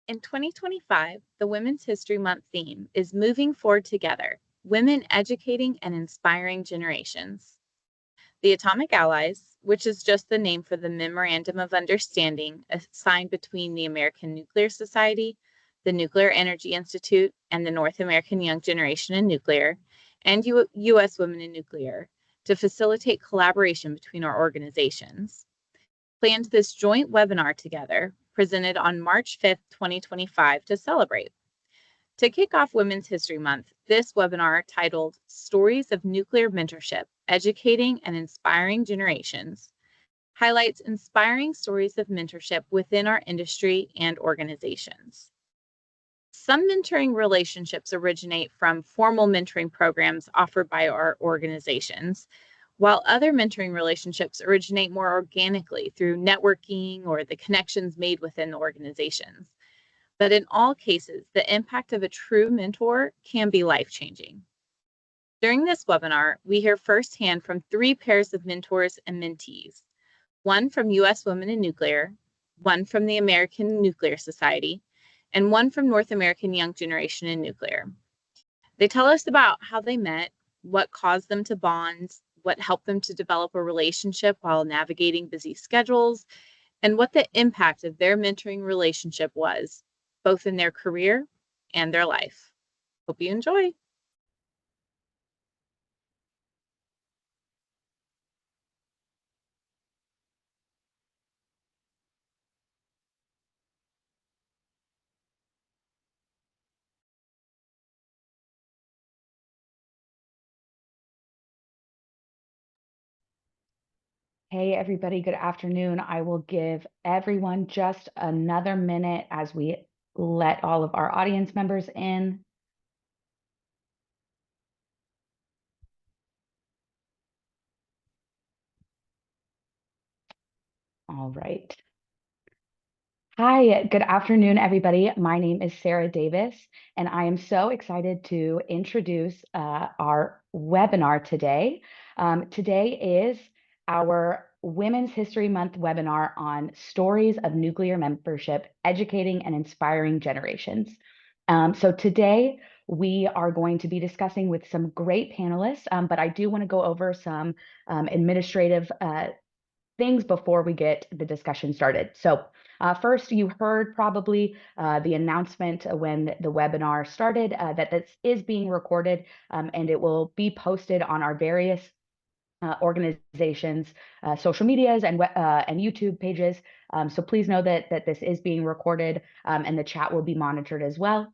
In 2025, the Women's History Month theme is Moving Forward Together, Women Educating and Inspiring Generations. The Atomic Allies, which is just the name for the Memorandum of Understanding signed between the American Nuclear Society, the Nuclear Energy Institute, and the North American Young Generation in Nuclear, and U.S. Women in Nuclear, to facilitate collaboration between our organizations, planned this joint webinar together, presented on March 5th, 2025, to celebrate. To kick off Women's History Month, this webinar, titled Stories of Nuclear Mentorship, Educating and Inspiring Generations, highlights inspiring stories of mentorship within our industry and organizations. Some mentoring relationships originate from formal mentoring programs offered by our organizations, while other mentoring relationships originate more organically through networking or the connections made within the organizations. But in all cases, the impact of a true mentor can be life-changing. During this webinar, we hear firsthand from 3 pairs of mentors and mentees, one from U.S. Women in Nuclear, one from the American Nuclear Society, and one from North American Young Generation in Nuclear. They tell us about how they met, what caused them to bond, what helped them to develop a relationship while navigating busy schedules, and what the impact of their mentoring relationship was, both in their career and their life. Hope you enjoy. Hey, everybody, good afternoon. I will give everyone just another minute as we let all of our audience members in. All right. Hi, good afternoon, everybody. My name is Sarah Davis, and I am so excited to introduce our webinar today. Today is our Women's History Month webinar on stories of nuclear mentorship, educating and inspiring generations. So today we are going to be discussing with some great panelists, but I do want to go over some administrative things before we get the discussion started. So first, you heard probably the announcement when the webinar started that this is being recorded and it will be posted on our various organizations, social medias and YouTube pages. So please know that this is being recorded and the chat will be monitored as well.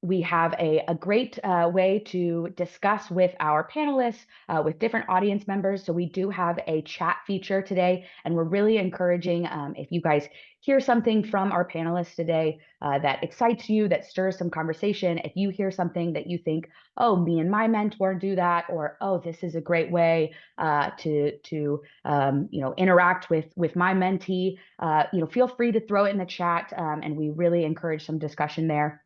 We have a great way to discuss with our panelists, with different audience members. So we do have a chat feature today, and we're really encouraging if you guys hear something from our panelists today that excites you, that stirs some conversation, if you hear something that you think, oh, me and my mentor do that, or oh, this is a great way to interact with my mentee, feel free to throw it in the chat, and we really encourage some discussion there.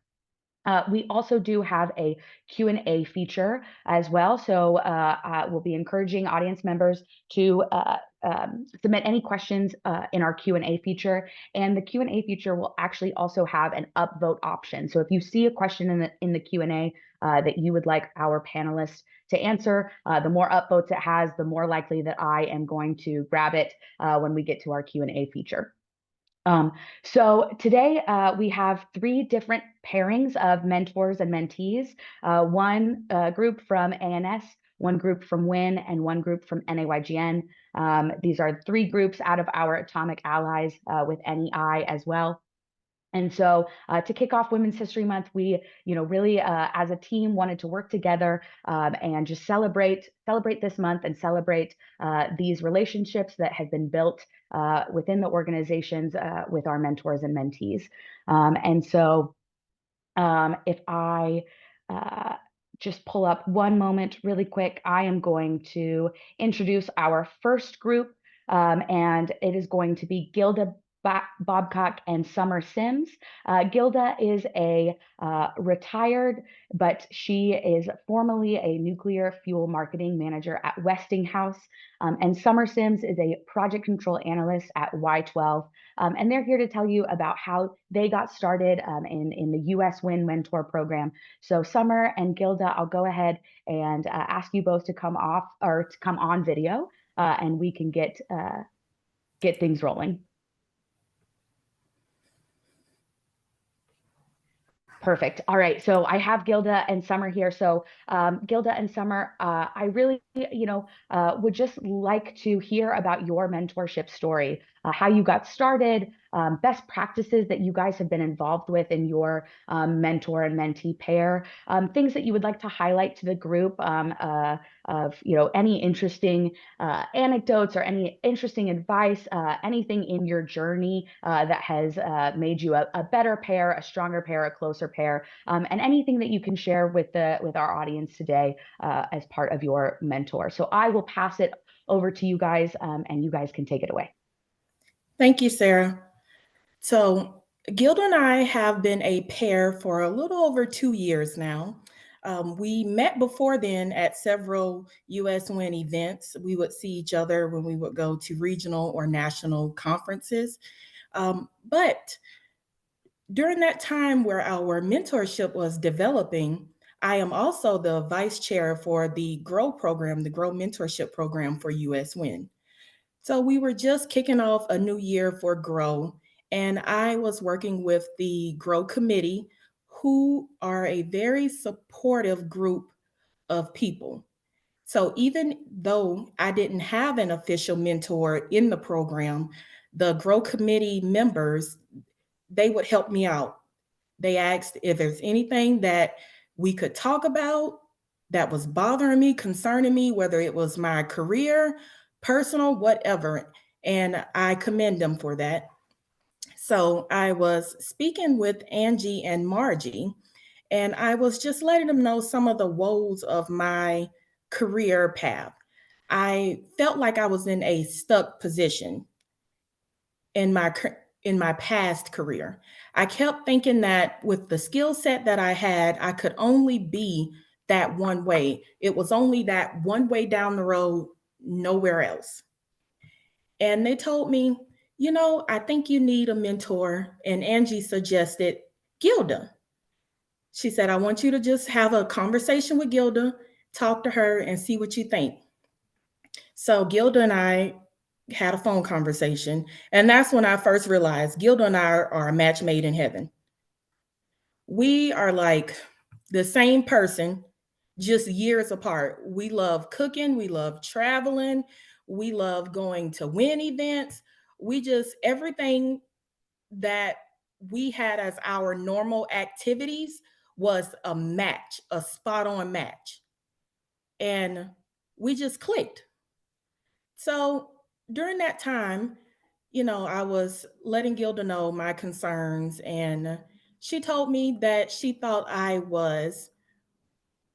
We also do have a Q&A feature as well. So we'll be encouraging audience members to submit any questions in our Q&A feature. And the Q&A feature will actually also have an upvote option. So if you see a question in the Q&A that you would like our panelists to answer, the more upvotes it has, the more likely that I am going to grab it when we get to our Q&A feature. So today we have 3 different pairings of mentors and mentees, one group from ANS, one group from WIN, and one group from NAYGN. These are 3 groups out of our Atomic Allies with NEI as well. And so to kick off Women's History Month, we, really as a team wanted to work together and just celebrate this month and celebrate these relationships that have been built within the organizations with our mentors and mentees. And so if I just pull up one moment really quick, I am going to introduce our first group, and it is going to be Gilda, Bocock and Summer Sims. Gilda is a retired, but she is formerly a nuclear fuel marketing manager at Westinghouse. And Summer Sims is a project control analyst at Y12. And they're here to tell you about how they got started in the US Win Mentor program. So Summer and Gilda, I'll go ahead and ask you both to come on video, and we can get things rolling. Perfect. All right. So I have Gilda and Summer here. So Gilda and Summer, I really, would just like to hear about your mentorship story, how you got started, best practices that you guys have been involved with in your mentor and mentee pair, things that you would like to highlight to the group of, any interesting anecdotes or any interesting advice, anything in your journey that has made you a better pair, a stronger pair, a closer pair, and anything that you can share with our audience today as part of your mentor. So I will pass it over to you guys, and you guys can take it away. Thank you, Sarah. So Gilda and I have been a pair for a little over 2 years now. We met before then at several US Win events. We would see each other when we would go to regional or national conferences. But during that time where our mentorship was developing, I am also the vice chair for the GROW program, the GROW Mentorship program for US Win. So we were just kicking off a new year for GROW, and I was working with the GROW committee, who are a very supportive group of people. So even though I didn't have an official mentor in the program, the GROW committee members, they would help me out. They asked if there's anything that we could talk about that was bothering me, concerning me, whether it was my career, personal, whatever. And I commend them for that. So I was speaking with Angie and Margie, and I was just letting them know some of the woes of my career path. I felt like I was in a stuck position in my past career. I kept thinking that with the skill set that I had, I could only be that one way. It was only that one way down the road, nowhere else. And they told me, I think you need a mentor. And Angie suggested Gilda. She said, I want you to just have a conversation with Gilda, talk to her, and see what you think. So Gilda and I had a phone conversation. And that's when I first realized Gilda and I are a match made in heaven. We are like the same person, just years apart. We love cooking. We love traveling. We love going to win events. Everything that we had as our normal activities was a match, a spot on match. And we just clicked. So during that time, I was letting Gilda know my concerns, and she told me that she thought I was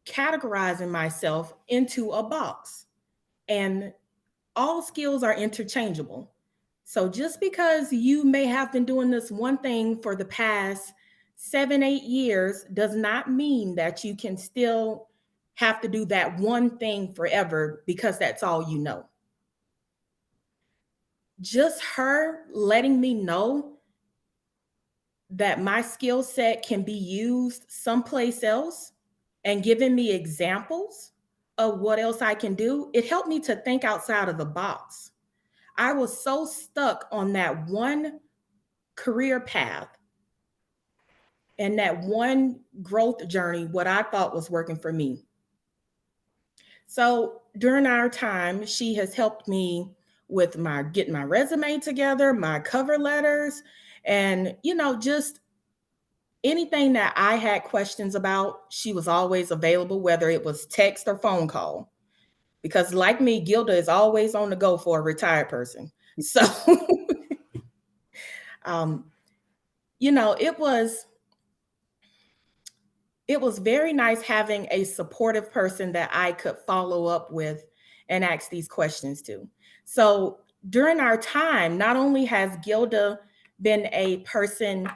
categorizing myself into a box, and all skills are interchangeable. So just because you may have been doing this one thing for the past 7, 8 years does not mean that you can still have to do that one thing forever because that's all you know. Just her letting me know that my skill set can be used someplace else and giving me examples of what else I can do, it helped me to think outside of the box. I was so stuck on that one career path and that one growth journey, what I thought was working for me. So during our time, she has helped me with getting my resume together, my cover letters, and just anything that I had questions about, she was always available, whether it was text or phone call. Because like me, Gilda is always on the go for a retired person. So, it was very nice having a supportive person that I could follow up with and ask these questions to. So during our time, not only has Gilda been a person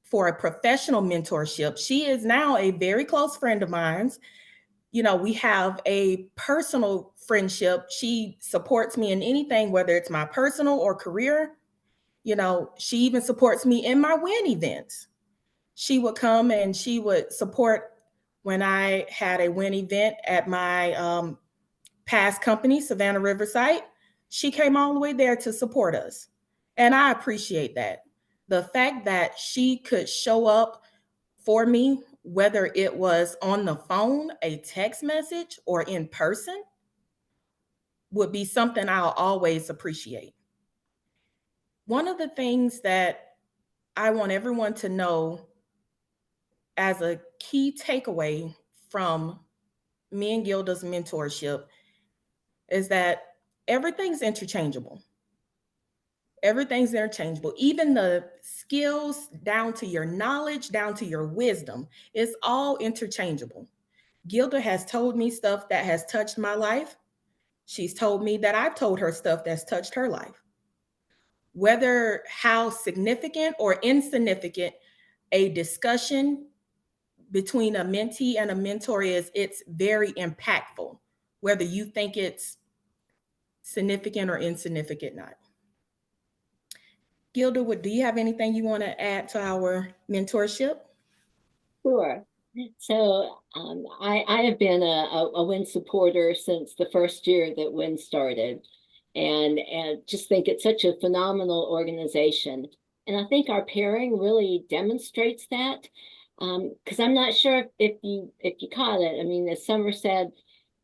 for a professional mentorship. She is now a very close friend of mine's. We have a personal friendship. She supports me in anything, whether it's my personal or career. She even supports me in my win events. She would come and she would support when I had a win event at my past company, Savannah Riverside. She came all the way there to support us. And I appreciate that. The fact that she could show up for me, whether it was on the phone, a text message, or in person, would be something I'll always appreciate. One of the things that I want everyone to know as a key takeaway from me and Gilda's mentorship is that everything's interchangeable. Everything's interchangeable. Even the skills, down to your knowledge, down to your wisdom, it's all interchangeable. Gilda has told me stuff that has touched my life. She's told me that I've told her stuff that's touched her life. Whether how significant or insignificant a discussion between a mentee and a mentor is, it's very impactful, whether you think it's significant or insignificant not. Gilda, do you have anything you want to add to our mentorship? Sure. So I have been a WIN supporter since the first year that WIN started, and just think it's such a phenomenal organization. And I think our pairing really demonstrates that, because I'm not sure if you caught it. I mean, as Summer said,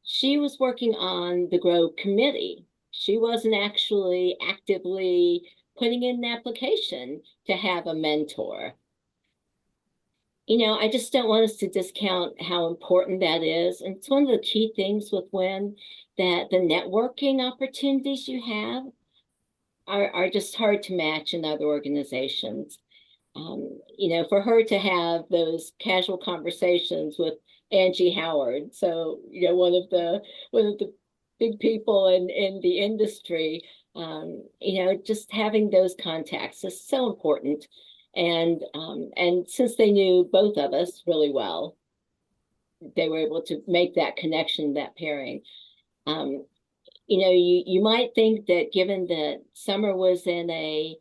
she was working on the GROW committee. She wasn't actually actively putting in an application to have a mentor. I just don't want us to discount how important that is. And it's one of the key things with WIN, that the networking opportunities you have are just hard to match in other organizations. For her to have those casual conversations with Angie Howard, so one of the big people in the industry, just having those contacts is so important. And since they knew both of us really well, they were able to make that connection, that pairing. You might think that given that Summer was in a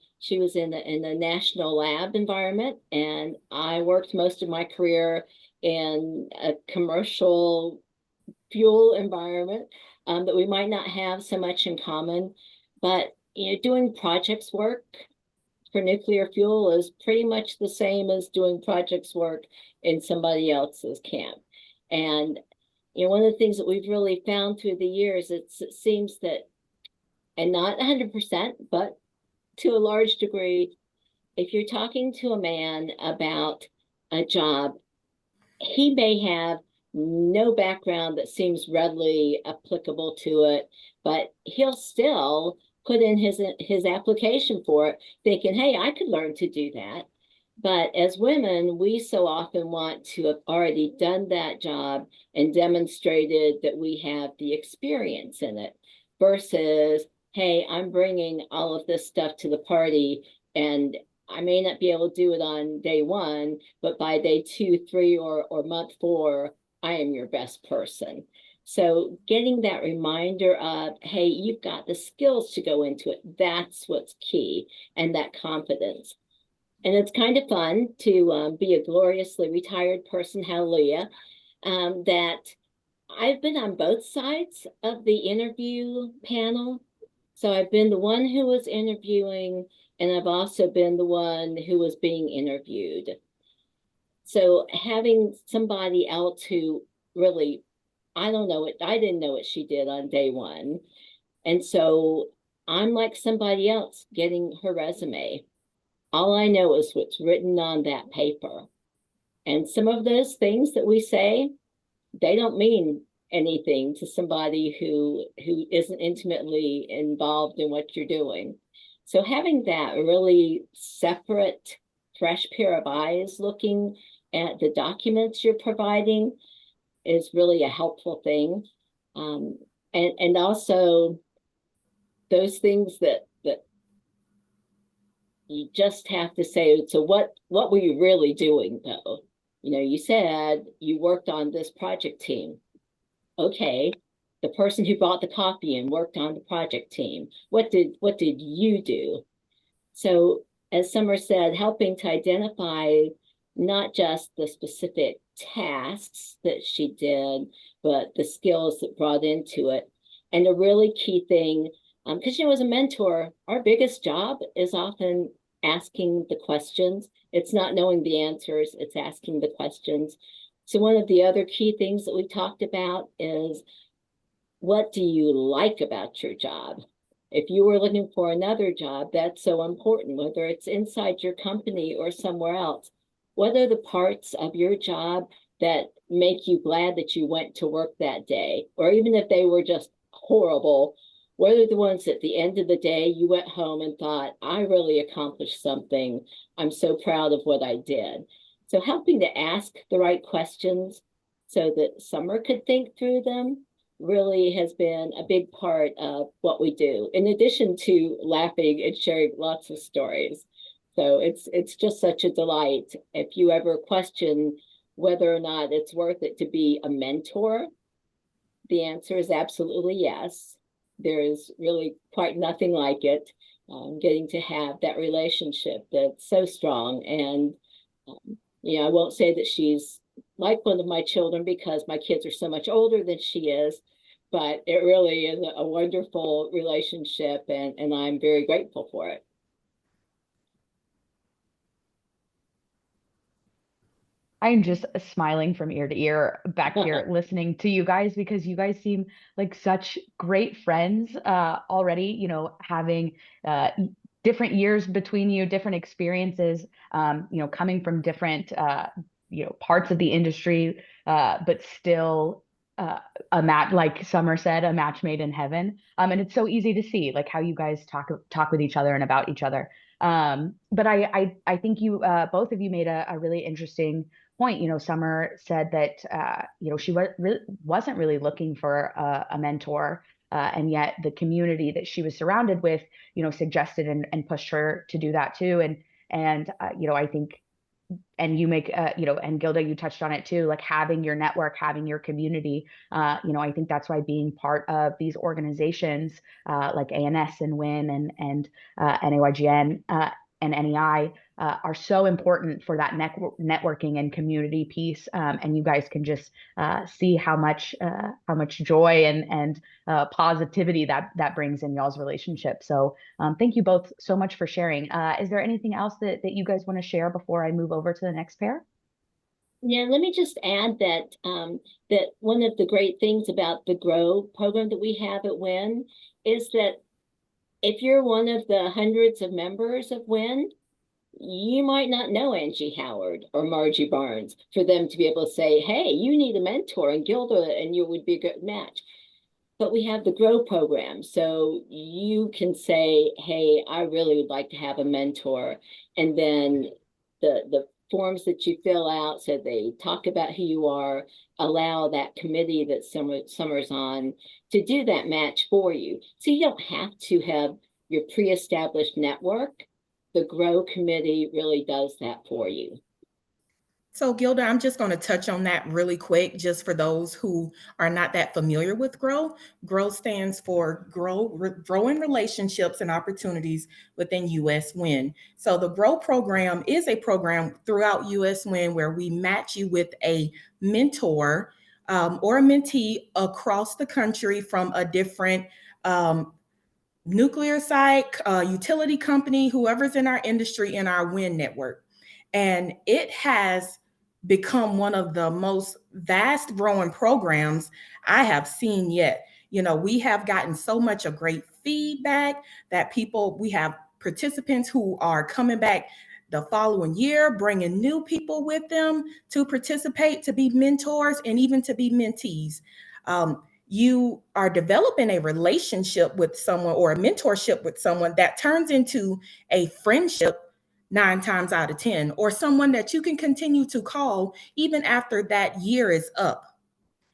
national lab environment, and I worked most of my career in a commercial fuel environment, that we might not have so much in common. But doing projects work for nuclear fuel is pretty much the same as doing projects work in somebody else's camp. And one of the things that we've really found through the years, it seems that, and not 100%, but to a large degree, if you're talking to a man about a job, he may have no background that seems readily applicable to it, but he'll still put in his application for it, thinking, hey, I could learn to do that. But as women, we so often want to have already done that job and demonstrated that we have the experience in it, versus, hey, I'm bringing all of this stuff to the party, and I may not be able to do it on day one, but by day 2, 3, or month 4, I am your best person. So getting that reminder of, hey, you've got the skills to go into it, that's what's key, and that confidence. And it's kind of fun to be a gloriously retired person, hallelujah, that I've been on both sides of the interview panel. So I've been the one who was interviewing, and I've also been the one who was being interviewed. So having somebody else who really, I didn't know what she did on day one. And so I'm like somebody else getting her resume. All I know is what's written on that paper. And some of those things that we say, they don't mean anything to somebody who isn't intimately involved in what you're doing. So having that really separate, fresh pair of eyes looking at the documents you're providing is really a helpful thing. And also those things that you just have to say, so what were you really doing though? You know, you said you worked on this project team. Okay, the person who brought the coffee and worked on the project team. What did you do? So as Summer said, helping to identify not just the specific tasks that she did, but the skills that brought into it. And a really key thing, because you know, as a mentor, our biggest job is often asking the questions. It's not knowing the answers, it's asking the questions. So one of the other key things that we talked about is, what do you like about your job? If you were looking for another job, that's so important, whether it's inside your company or somewhere else. What are the parts of your job that make you glad that you went to work that day? Or even if they were just horrible, what are the ones at the end of the day you went home and thought, I really accomplished something. I'm so proud of what I did. So helping to ask the right questions so that Summer could think through them really has been a big part of what we do, in addition to laughing and sharing lots of stories. So it's just such a delight. If you ever question whether or not it's worth it to be a mentor, the answer is absolutely yes. There is really quite nothing like it. Getting to have that relationship that's so strong. And you know, I won't say that she's like one of my children because my kids are so much older than she is, but it really is a wonderful relationship, and I'm very grateful for it. I'm just smiling from ear to ear back here listening to you guys, because you guys seem like such great friends already, you know, having different years between you, different experiences, you know, coming from different, you know, parts of the industry, but still a match, like Summer said, a match made in heaven. And it's so easy to see like how you guys talk with each other and about each other. But I think you both of you made a really interesting point. You know, Summer said that you know, she wasn't really looking for a mentor, and yet the community that she was surrounded with, you know, suggested and pushed her to do that too. And you know, I think, and you make you know, and Gilda, you touched on it too, like having your network, having your community. You know, I think that's why being part of these organizations like ANS and WIN and NAYGN and NEI are so important for that networking and community piece. And you guys can just see how much joy and positivity that brings in y'all's relationship. So thank you both so much for sharing. Is there anything else that you guys want to share before I move over to the next pair? Yeah, let me just add that that one of the great things about the GROW program that we have at WIN is that if you're one of the hundreds of members of WIN, you might not know Angie Howard or Margie Barnes for them to be able to say, hey, you need a mentor, and Gilda and you would be a good match. But we have the GROW program, so you can say, hey, I really would like to have a mentor. And then the forms that you fill out, so they talk about who you are, allow that committee that Summer's on to do that match for you. So you don't have to have your pre-established network. The GROW committee really does that for you. So Gilda, I'm just going to touch on that really quick, just for those who are not that familiar with GROW. GROW stands for Growing Relationships and Opportunities within US WIN. So the GROW program is a program throughout US WIN where we match you with a mentor or a mentee across the country from a different nuclear site, utility company, whoever's in our industry in our WIN network. And it has become one of the most vast growing programs I have seen yet. You know, we have gotten so much of great feedback that we have participants who are coming back the following year, bringing new people with them to participate, to be mentors, and even to be mentees. You are developing a relationship with someone or a mentorship with someone that turns into a friendship 9 times out of 10, or someone that you can continue to call even after that year is up.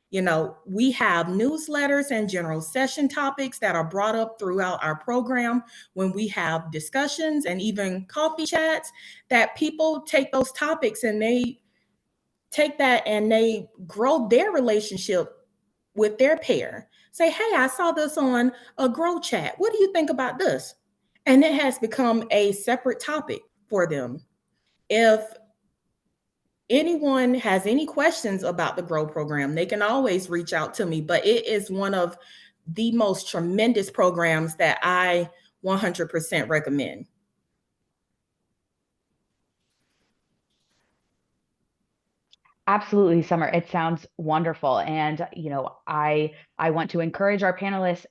You know, we have newsletters and general session topics that are brought up throughout our program when we have discussions and even coffee chats, that people take those topics and they take that and they grow their relationship with their pair. Say, hey, I saw this on a grow chat. What do you think about this? And it has become a separate topic for them. If anyone has any questions about the Grow program, they can always reach out to me. But it is one of the most tremendous programs that I 100% recommend. Absolutely, Summer. It sounds wonderful. And, I want to encourage our panelists,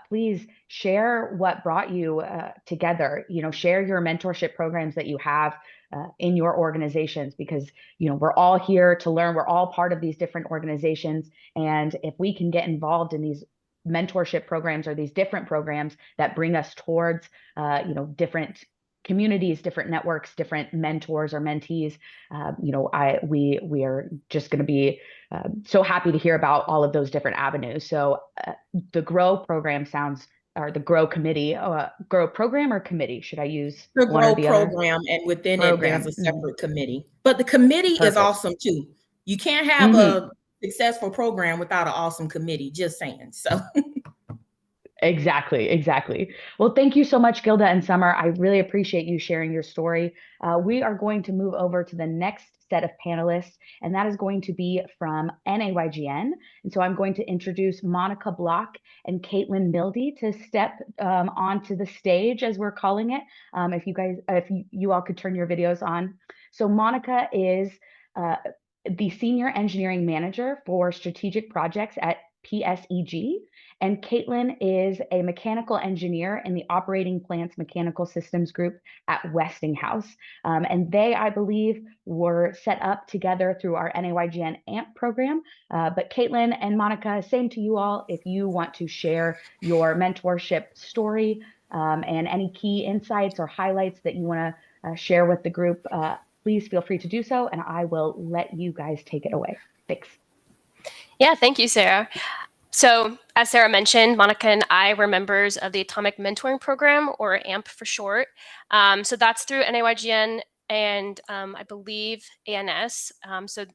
please share what brought you together. Share your mentorship programs that you have in your organizations, because, we're all here to learn. We're all part of these different organizations. And if we can get involved in these mentorship programs or these different programs that bring us towards, different communities, different networks, different mentors or mentees, we are just going to be so happy to hear about all of those different avenues. So the Grow program or the Grow committee, Grow program or committee? Should I use The one or Grow the other? program, and within it, there's a Program. separate committee. But the committee is Perfect. awesome too. You can't have a successful program without an awesome committee, just saying. So Exactly. Well, thank you so much, Gilda and Summer. I really appreciate you sharing your story. We are going to move over to the next set of panelists, and that is going to be from NAYGN. And so I'm going to introduce Monica Block and Caitlin Mildy to step onto the stage, as we're calling it. If you all could turn your videos on. So Monica is the Senior Engineering Manager for Strategic Projects at PSEG. And Caitlin is a mechanical engineer in the Operating Plants Mechanical Systems Group at Westinghouse. And they, I believe, were set up together through our NAYGN AMP program. But Caitlin and Monica, same to you all. If you want to share your mentorship story and any key insights or highlights that you want to share with the group, please feel free to do so, and I will let you guys take it away. Thanks. Yeah, thank you, Sarah. So as Sarah mentioned, Monica and I were members of the Atomic Mentoring Program, or AMP for short. So that's through NAYGN and I believe ANS. So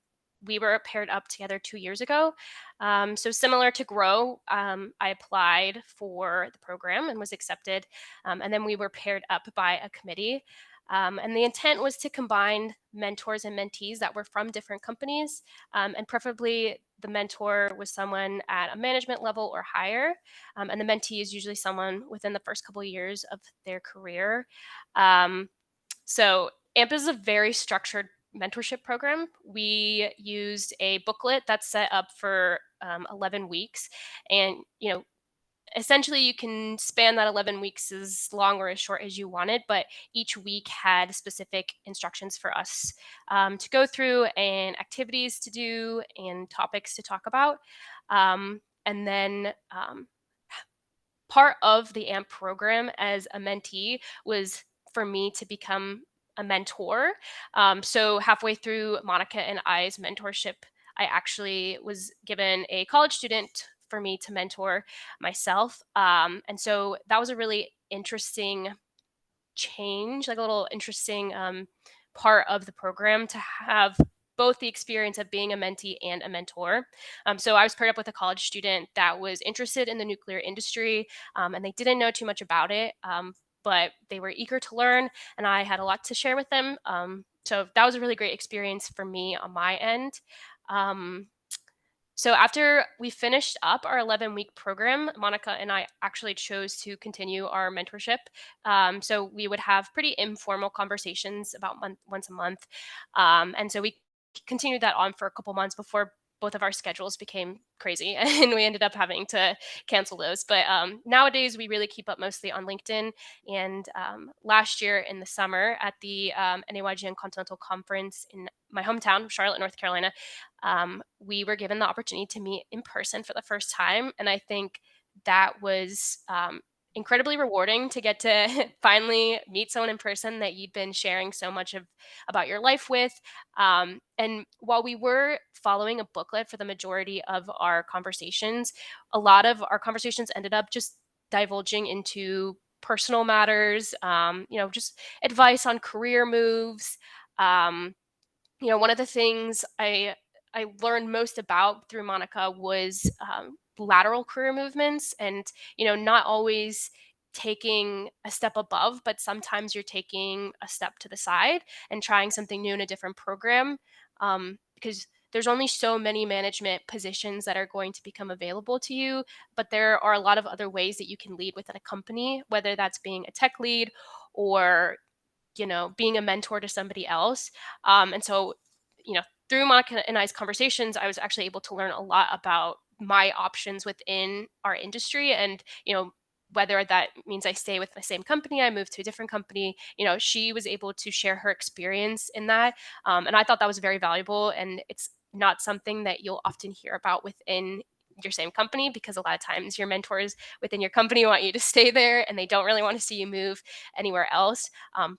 we were paired up together 2 years ago. So similar to Grow, I applied for the program and was accepted. And then we were paired up by a committee. And the intent was to combine mentors and mentees that were from different companies, and preferably the mentor was someone at a management level or higher, and the mentee is usually someone within the first couple of years of their career. So AMP is a very structured mentorship program. We used a booklet that's set up for 11 weeks, and essentially you can span that 11 weeks as long or as short as you wanted, but each week had specific instructions for us to go through, and activities to do, and topics to talk about. And then part of the AMP program as a mentee was for me to become a mentor. So halfway through Monica and I's mentorship, I actually was given a college student for me to mentor myself. And so that was a really interesting change, like a little interesting part of the program, to have both the experience of being a mentee and a mentor. So I was paired up with a college student that was interested in the nuclear industry, and they didn't know too much about it, but they were eager to learn, and I had a lot to share with them. So that was a really great experience for me on my end. So after we finished up our 11-week program, Monica and I actually chose to continue our mentorship. So we would have pretty informal conversations about once a month. And so we continued that on for a couple months before both of our schedules became crazy and we ended up having to cancel those. But nowadays we really keep up mostly on LinkedIn. And last year in the summer at the NAYGN Continental Conference in my hometown, Charlotte, North Carolina, we were given the opportunity to meet in person for the first time. And I think that was incredibly rewarding to get to finally meet someone in person that you'd been sharing so much about your life with. And while we were following a booklet for the majority of our conversations, a lot of our conversations ended up just divulging into personal matters, just advice on career moves. One of the things I learned most about through Monica was lateral career movements, and not always taking a step above, but sometimes you're taking a step to the side and trying something new in a different program, because there's only so many management positions that are going to become available to you, but there are a lot of other ways that you can lead within a company, whether that's being a tech lead or being a mentor to somebody else. And so, through Monica and I's conversations, I was actually able to learn a lot about my options within our industry. And, whether that means I stay with the same company, I move to a different company, she was able to share her experience in that. And I thought that was very valuable. And it's not something that you'll often hear about within your same company, because a lot of times your mentors within your company want you to stay there and they don't really want to see you move anywhere else.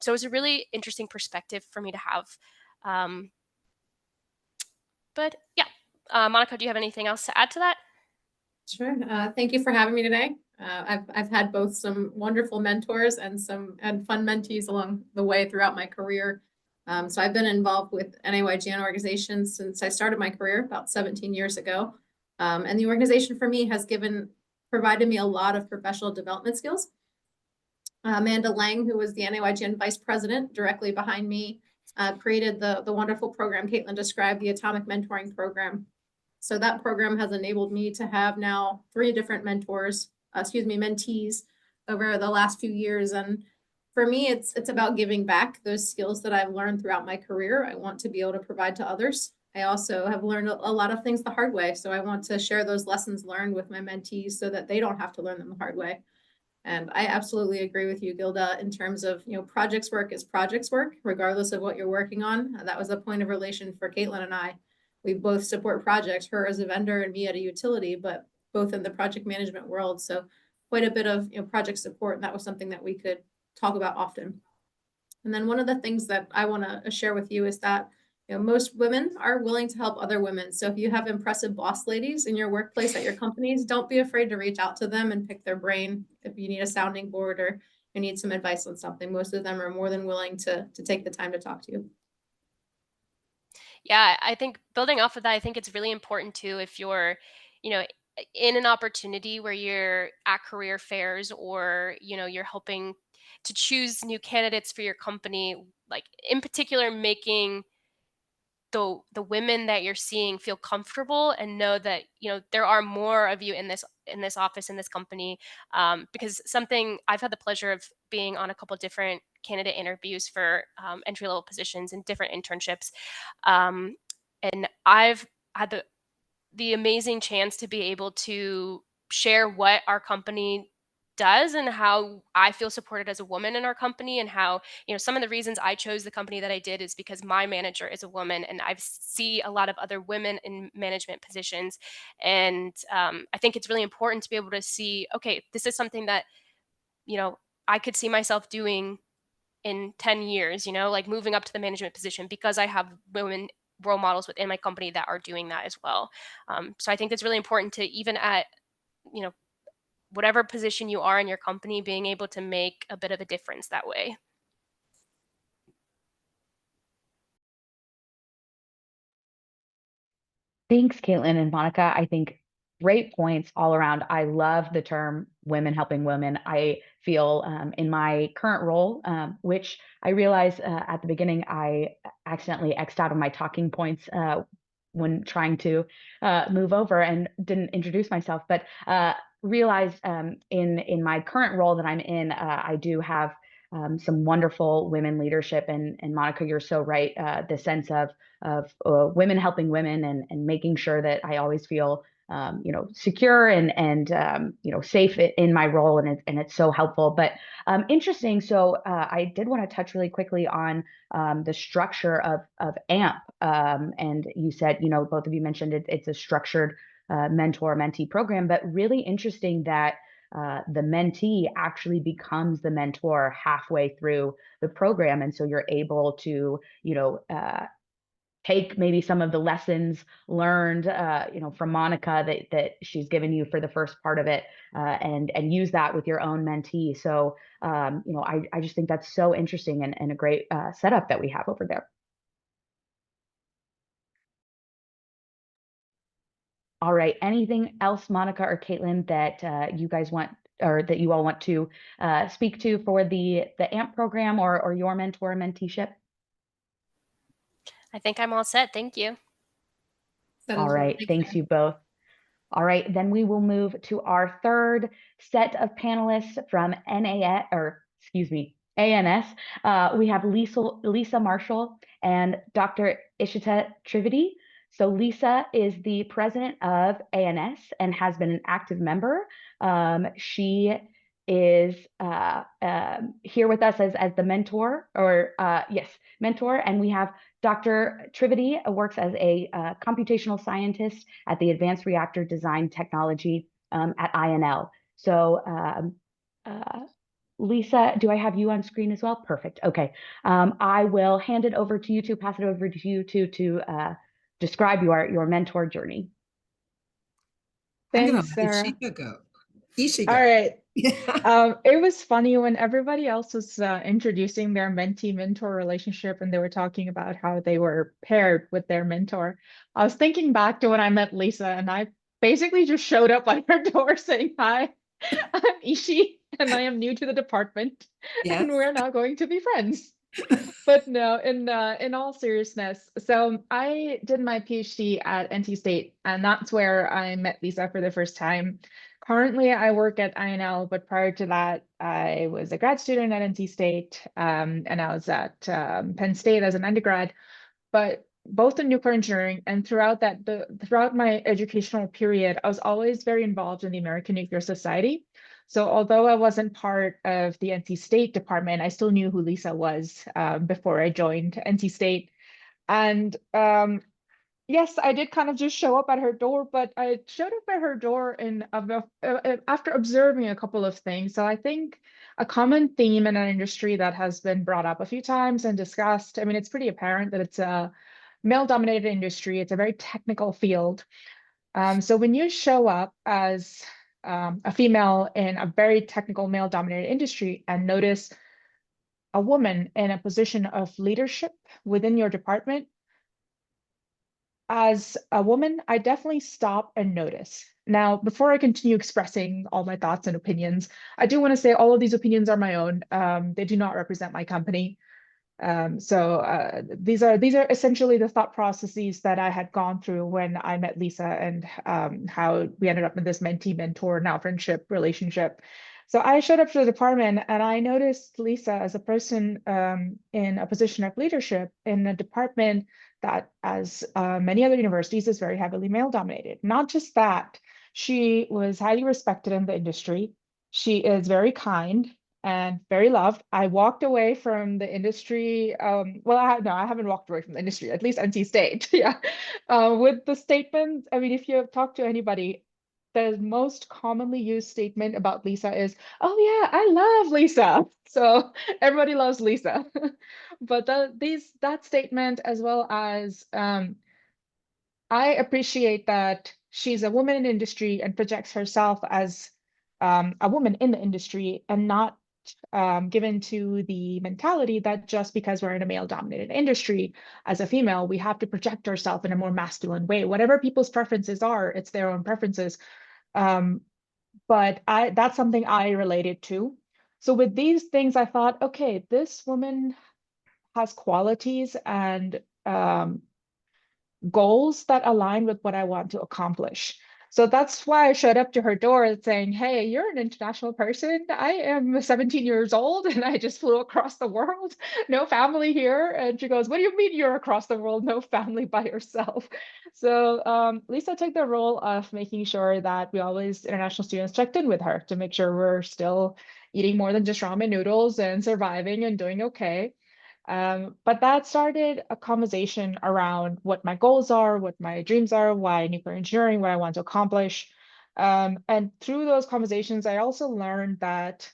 So it was a really interesting perspective for me to have. But yeah, Monica, do you have anything else to add to that? Sure. Thank you for having me today. I've had both some wonderful mentors and fun mentees along the way throughout my career. So I've been involved with NAYGN organizations since I started my career about 17 years ago. And the organization for me has provided me a lot of professional development skills. Amanda Lang, who was the NAYGN vice president directly behind me, created the wonderful program Caitlin described, the Atomic Mentoring Program. So that program has enabled me to have now 3 different mentees over the last few years. And for me, it's about giving back those skills that I've learned throughout my career. I want to be able to provide to others. I also have learned a lot of things the hard way. So I want to share those lessons learned with my mentees so that they don't have to learn them the hard way. And I absolutely agree with you, Gilda, in terms of, projects work is projects work, regardless of what you're working on. That was a point of relation for Caitlin and I. We both support projects, her as a vendor and me at a utility, but both in the project management world. So quite a bit of project support. And that was something that we could talk about often. And then one of the things that I want to share with you is that most women are willing to help other women. So if you have impressive boss ladies in your workplace at your companies, don't be afraid to reach out to them and pick their brain. If you need a sounding board or you need some advice on something, most of them are more than willing to take the time to talk to you. Yeah, I think building off of that, I think it's really important too, if you're, in an opportunity where you're at career fairs or, you're helping to choose new candidates for your company, like in particular, making the women that you're seeing feel comfortable and know that there are more of you in this office, in this company, because something I've had the pleasure of being on a couple different candidate interviews for entry level positions and different internships, and I've had the amazing chance to be able to share what our company does and how I feel supported as a woman in our company, and how some of the reasons I chose the company that I did is because my manager is a woman and I see a lot of other women in management positions, and I think it's really important to be able to see, okay, this is something that I could see myself doing in 10 years, like moving up to the management position because I have women role models within my company that are doing that as well. So I think it's really important to, even at whatever position you are in your company, being able to make a bit of a difference that way. Thanks, Caitlin and Monica. I think great points all around. I love the term women helping women. I feel in my current role, which I realized at the beginning, I accidentally X'd out of my talking points when trying to move over and didn't introduce myself, but realized in my current role that I'm in, I do have some wonderful women leadership. And Monica, you're so right. The sense of women helping women and making sure that I always feel secure and safe in my role, and it's so helpful. But interesting. So I did want to touch really quickly on the structure of AMP, and you said both of you mentioned it's a structured mentor-mentee program, but really interesting that the mentee actually becomes the mentor halfway through the program. And so you're able to, take maybe some of the lessons learned, from Monica that she's given you for the first part of it, and use that with your own mentee. So, I just think that's so interesting and a great setup that we have over there. All right. Anything else, Monica or Caitlin, that you guys want, or that you all want to speak to for the AMP program or your mentor-menteeship? I think I'm all set. Thank you. All right. Thanks you both. All right, then we will move to our third set of panelists from ANS. We have Lisa Marshall and Dr. Ishita Trivedi. So Lisa is the president of ANS and has been an active member. She is here with us as the mentor, mentor, and we have Dr. Trivedi works as a computational scientist at the Advanced Reactor Design Technology at INL. So Lisa, do I have you on screen as well? Perfect. Okay. I will hand it over to you two, pass it over to you two to describe your mentor journey. Thanks, Sarah. Ishika. All right. It was funny when everybody else was introducing their mentee-mentor relationship and they were talking about how they were paired with their mentor. I was thinking back to when I met Lisa and I basically just showed up at her door saying, "Hi, I'm Ishi and I am new to the department and we're now going to be friends." But no, in all seriousness, so I did my PhD at NC State, and that's where I met Lisa for the first time. Currently, I work at INL, but prior to that, I was a grad student at NC State, and I was at Penn State as an undergrad. But both in nuclear engineering and throughout my educational period, I was always very involved in the American Nuclear Society. So although I wasn't part of the NC State department, I still knew who Lisa was before I joined NC State. And yes, I did kind of just show up at her door, but I showed up at her door after observing a couple of things. So I think a common theme in our industry that has been brought up a few times and discussed, I mean, it's pretty apparent that it's a male-dominated industry. It's a very technical field. So when you show up as a female in a very technical male-dominated industry and notice a woman in a position of leadership within your department, as a woman, I definitely stop and notice. Now, before I continue expressing all my thoughts and opinions, I do want to say all of these opinions are my own. They do not represent my company. So these are essentially the thought processes that I had gone through when I met Lisa and how we ended up in this mentee-mentor now friendship relationship. So I showed up to the department and I noticed Lisa as a person in a position of leadership in a department that, as many other universities, is very heavily male-dominated. Not just that, she was highly respected in the industry. She is very kind and very loved. I walked away from the industry. Well, I haven't walked away from the industry, at least NC State. Yeah. With the statement, I mean, if you have talked to anybody, the most commonly used statement about Lisa is, "Oh yeah, I love Lisa." So everybody loves Lisa. But that statement, as well as I appreciate that she's a woman in industry and projects herself as a woman in the industry and not given to the mentality that just because we're in a male-dominated industry, as a female, we have to project ourselves in a more masculine way. Whatever people's preferences are, it's their own preferences. But that's something I related to. So with these things, I thought, okay, this woman has qualities and goals that align with what I want to accomplish. So that's why I showed up to her door saying, "Hey, you're an international person. I am 17 years old and I just flew across the world. No family here." And she goes, "What do you mean you're across the world? No family by yourself?" So Lisa took the role of making sure that we always, international students, checked in with her to make sure we're still eating more than just ramen noodles and surviving and doing okay. But that started a conversation around what my goals are, what my dreams are, why nuclear engineering, what I want to accomplish. And through those conversations, I also learned that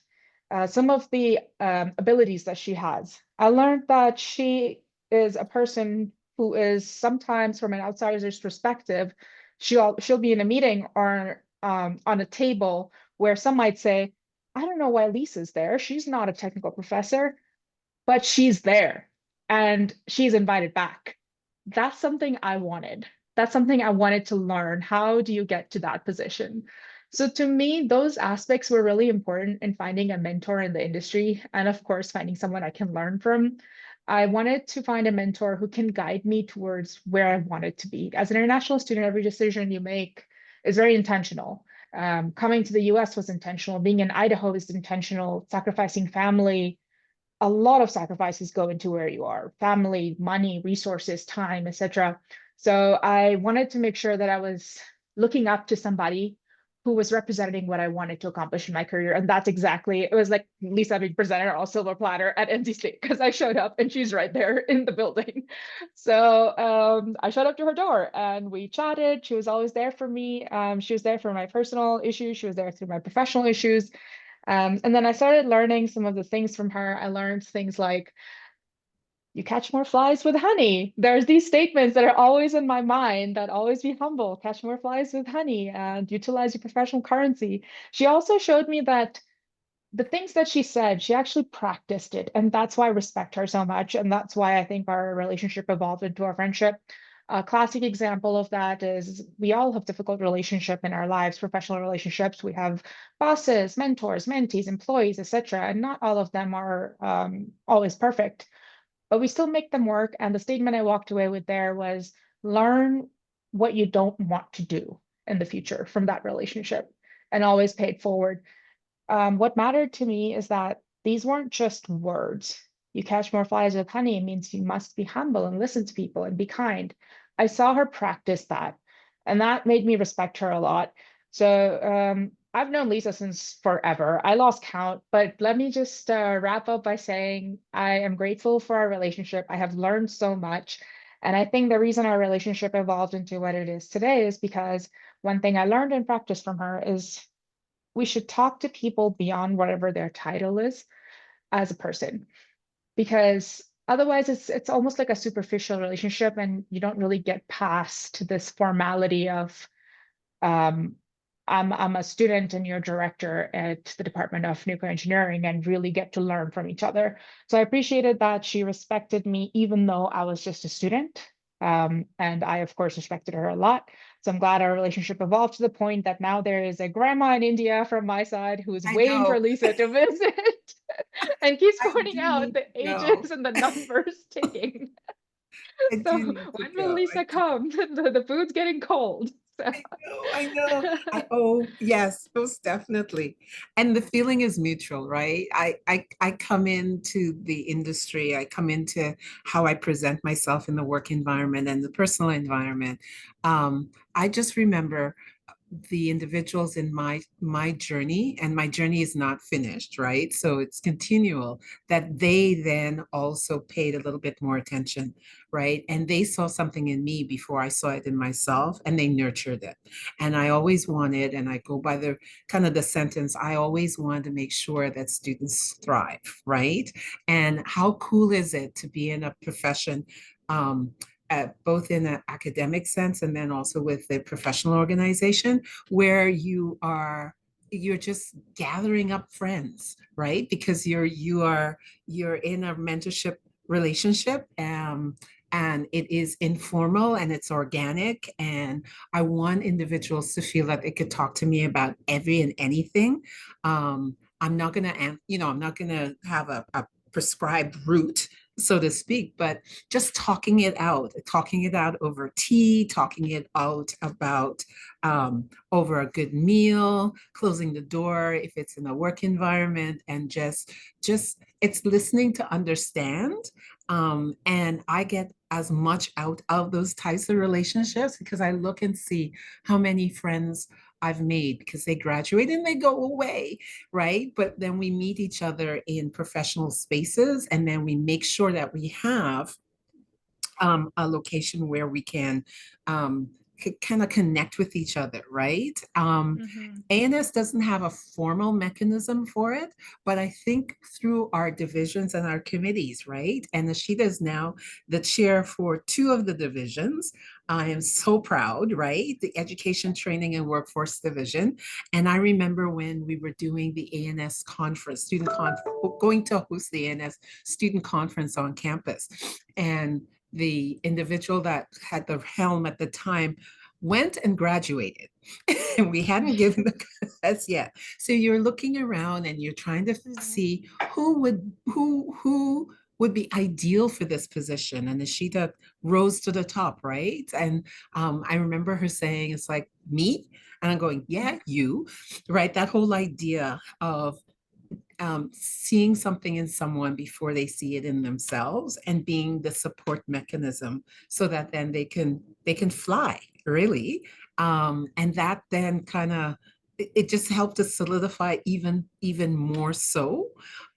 some of the abilities that she has. I learned that she is a person who is sometimes, from an outsider's perspective, she'll be in a meeting or on a table where some might say, I don't know why Lisa's there. She's not a technical professor, but she's there and she's invited back. That's something I wanted. That's something I wanted to learn. How do you get to that position? So to me, those aspects were really important in finding a mentor in the industry, and of course, finding someone I can learn from. I wanted to find a mentor who can guide me towards where I wanted to be. As an international student, every decision you make is very intentional. Coming to the US was intentional. Being in Idaho is intentional. Sacrificing family, a lot of sacrifices go into where you are: family, money, resources, time, etc. So I wanted to make sure that I was looking up to somebody who was representing what I wanted to accomplish in my career. And that's exactly, it was like Lisa being presented on a silver platter at NC State, because I showed up and she's right there in the building. So I showed up to her door and we chatted. She was always there for me. She was there for my personal issues. She was there through my professional issues. And then I started learning some of the things from her. I learned things like, you catch more flies with honey. There's these statements that are always in my mind, that always be humble, catch more flies with honey, and utilize your professional currency. She also showed me that the things that she said, she actually practiced it. And that's why I respect her so much. And that's why I think our relationship evolved into our friendship. A classic example of that is we all have difficult relationship in our lives, professional relationships. We have bosses, mentors, mentees, employees, etc. And not all of them are always perfect, but we still make them work. And the statement I walked away with there was, learn what you don't want to do in the future from that relationship and always pay it forward. What mattered to me is that these weren't just words. You catch more flies with honey means you must be humble and listen to people and be kind. I saw her practice that, and that made me respect her a lot. So I've known Lisa since forever. I lost count, but let me just wrap up by saying I am grateful for our relationship. I have learned so much. And I think the reason our relationship evolved into what it is today is because one thing I learned and practiced from her is we should talk to people beyond whatever their title is as a person, because otherwise it's almost like a superficial relationship and you don't really get past this formality of um, I'm a student and you're director at the Department of Nuclear Engineering, and really get to learn from each other. So I appreciated that she respected me even though I was just a student. And I, of course, respected her a lot. So I'm glad our relationship evolved to the point that now there is a grandma in India from my side who is I waiting for know. Lisa to visit and keeps I pointing do out need the to go. ages and the numbers ticking. I So do need to when will go. Lisa come? The food's getting cold. So. I know. Oh, yes, most definitely. And the feeling is mutual, right? I come into the industry, I come into how I present myself in the work environment and the personal environment. I just remember the individuals in my journey, and my journey is not finished, right? So it's continual, that they then also paid a little bit more attention, right? And they saw something in me before I saw it in myself, and they nurtured it. And I always wanted, and I go by the kind of the sentence, I always wanted to make sure that students thrive, right? And how cool is it to be in a profession, both in an academic sense and then also with the professional organization, where you're just gathering up friends, right? Because you're in a mentorship relationship, and it is informal and it's organic, and I want individuals to feel that they could talk to me about every and anything. I'm not gonna, I'm not gonna have a prescribed route, so to speak, but just talking it out over tea, talking it out about over a good meal, closing the door if it's in a work environment, and just it's listening to understand. And I get as much out of those types of relationships because I look and see how many friends I've made because they graduate and they go away, right? But then we meet each other in professional spaces, and then we make sure that we have a location where we can kind of connect with each other, right? ANS doesn't have a formal mechanism for it, but I think through our divisions and our committees, right? And Ashita is now the chair for 2 of the divisions. I am so proud, right? The Education, Training, and Workforce Division. And I remember when we were doing the ANS conference, going to host the ANS student conference on campus. And the individual that had the helm at the time went and graduated. And we hadn't given the class yet. So you're looking around and you're trying to see who would be ideal for this position. And Ashita rose to the top, right? And I remember her saying, it's like, me? And I'm going, yeah, you, right? That whole idea of seeing something in someone before they see it in themselves and being the support mechanism so that then they can fly, really. And that then kind of, it just helped to solidify even more so.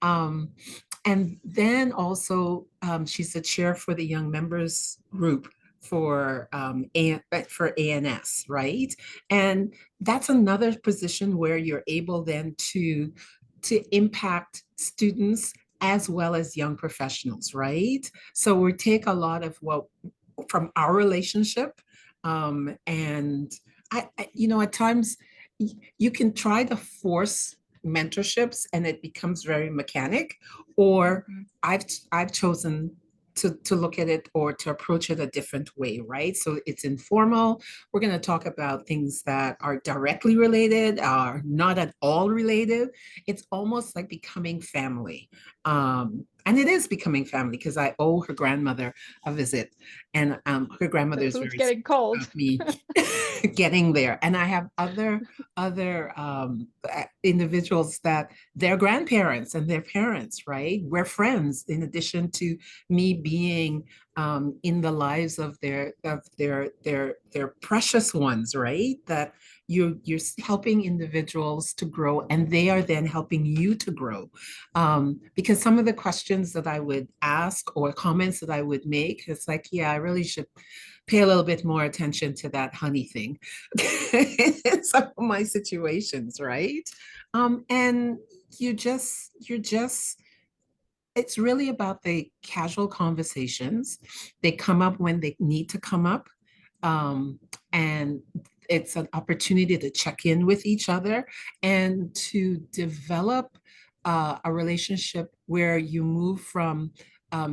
And then also she's the chair for the young members group for ANS, right? And that's another position where you're able then to impact students as well as young professionals, right? So we take a lot of what from our relationship, and I, at times you can try to force mentorships and it becomes very mechanic, or I've chosen to look at it or to approach it a different way, right? So it's informal. We're going to talk about things that are directly related, are not at all related. It's almost like becoming family. And it is becoming family because I owe her grandmother a visit, and her grandmother is very getting cold. about me getting there. And I have other individuals that their grandparents and their parents, right? We're friends in addition to me being in the lives of their precious ones, right? That you're helping individuals to grow, and they are then helping you to grow. Because some of the questions that I would ask or comments that I would make, it's like, yeah, I really should pay a little bit more attention to that honey thing in some of my situations, right? And you're just, it's really about the casual conversations. They come up when they need to come up. And it's an opportunity to check in with each other and to develop a relationship where you move from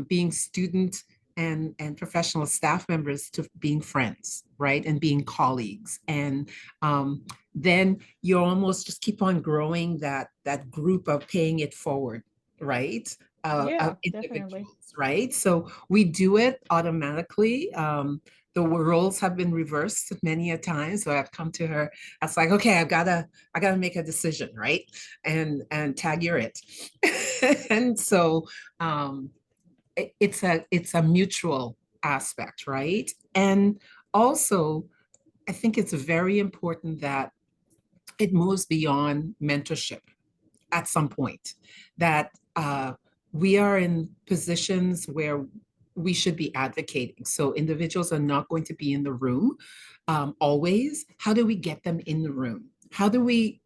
being student and professional staff members to being friends, right? And being colleagues. And then you almost just keep on growing that group of paying it forward, right? Yeah, Individuals, definitely. right? So we do it automatically. The roles have been reversed many a time. So I've come to her, I was like, okay, I gotta make a decision, right? And tag you're it. And so it's a mutual aspect, right? And also, I think it's very important that it moves beyond mentorship at some point, that we are in positions where we should be advocating. So individuals are not going to be in the room always. How do we get them in the room? How do we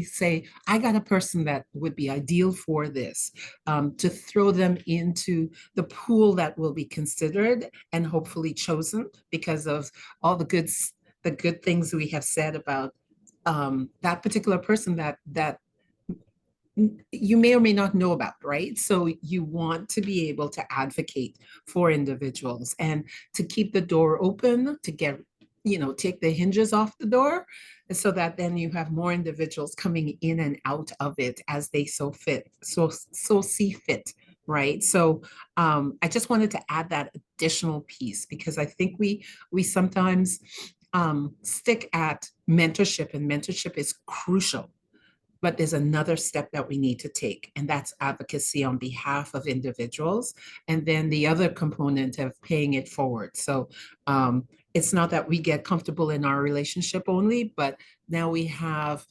say, I got a person that would be ideal for this, to throw them into the pool that will be considered and hopefully chosen because of all the good things we have said about that particular person that you may or may not know about, right? So you want to be able to advocate for individuals and to keep the door open, to get, take the hinges off the door, so that then you have more individuals coming in and out of it as they so see fit, right? So I just wanted to add that additional piece because I think we sometimes stick at mentorship, and mentorship is crucial. But there's another step that we need to take, and that's advocacy on behalf of individuals. And then the other component of paying it forward. So it's not that we get comfortable in our relationship only, but now we have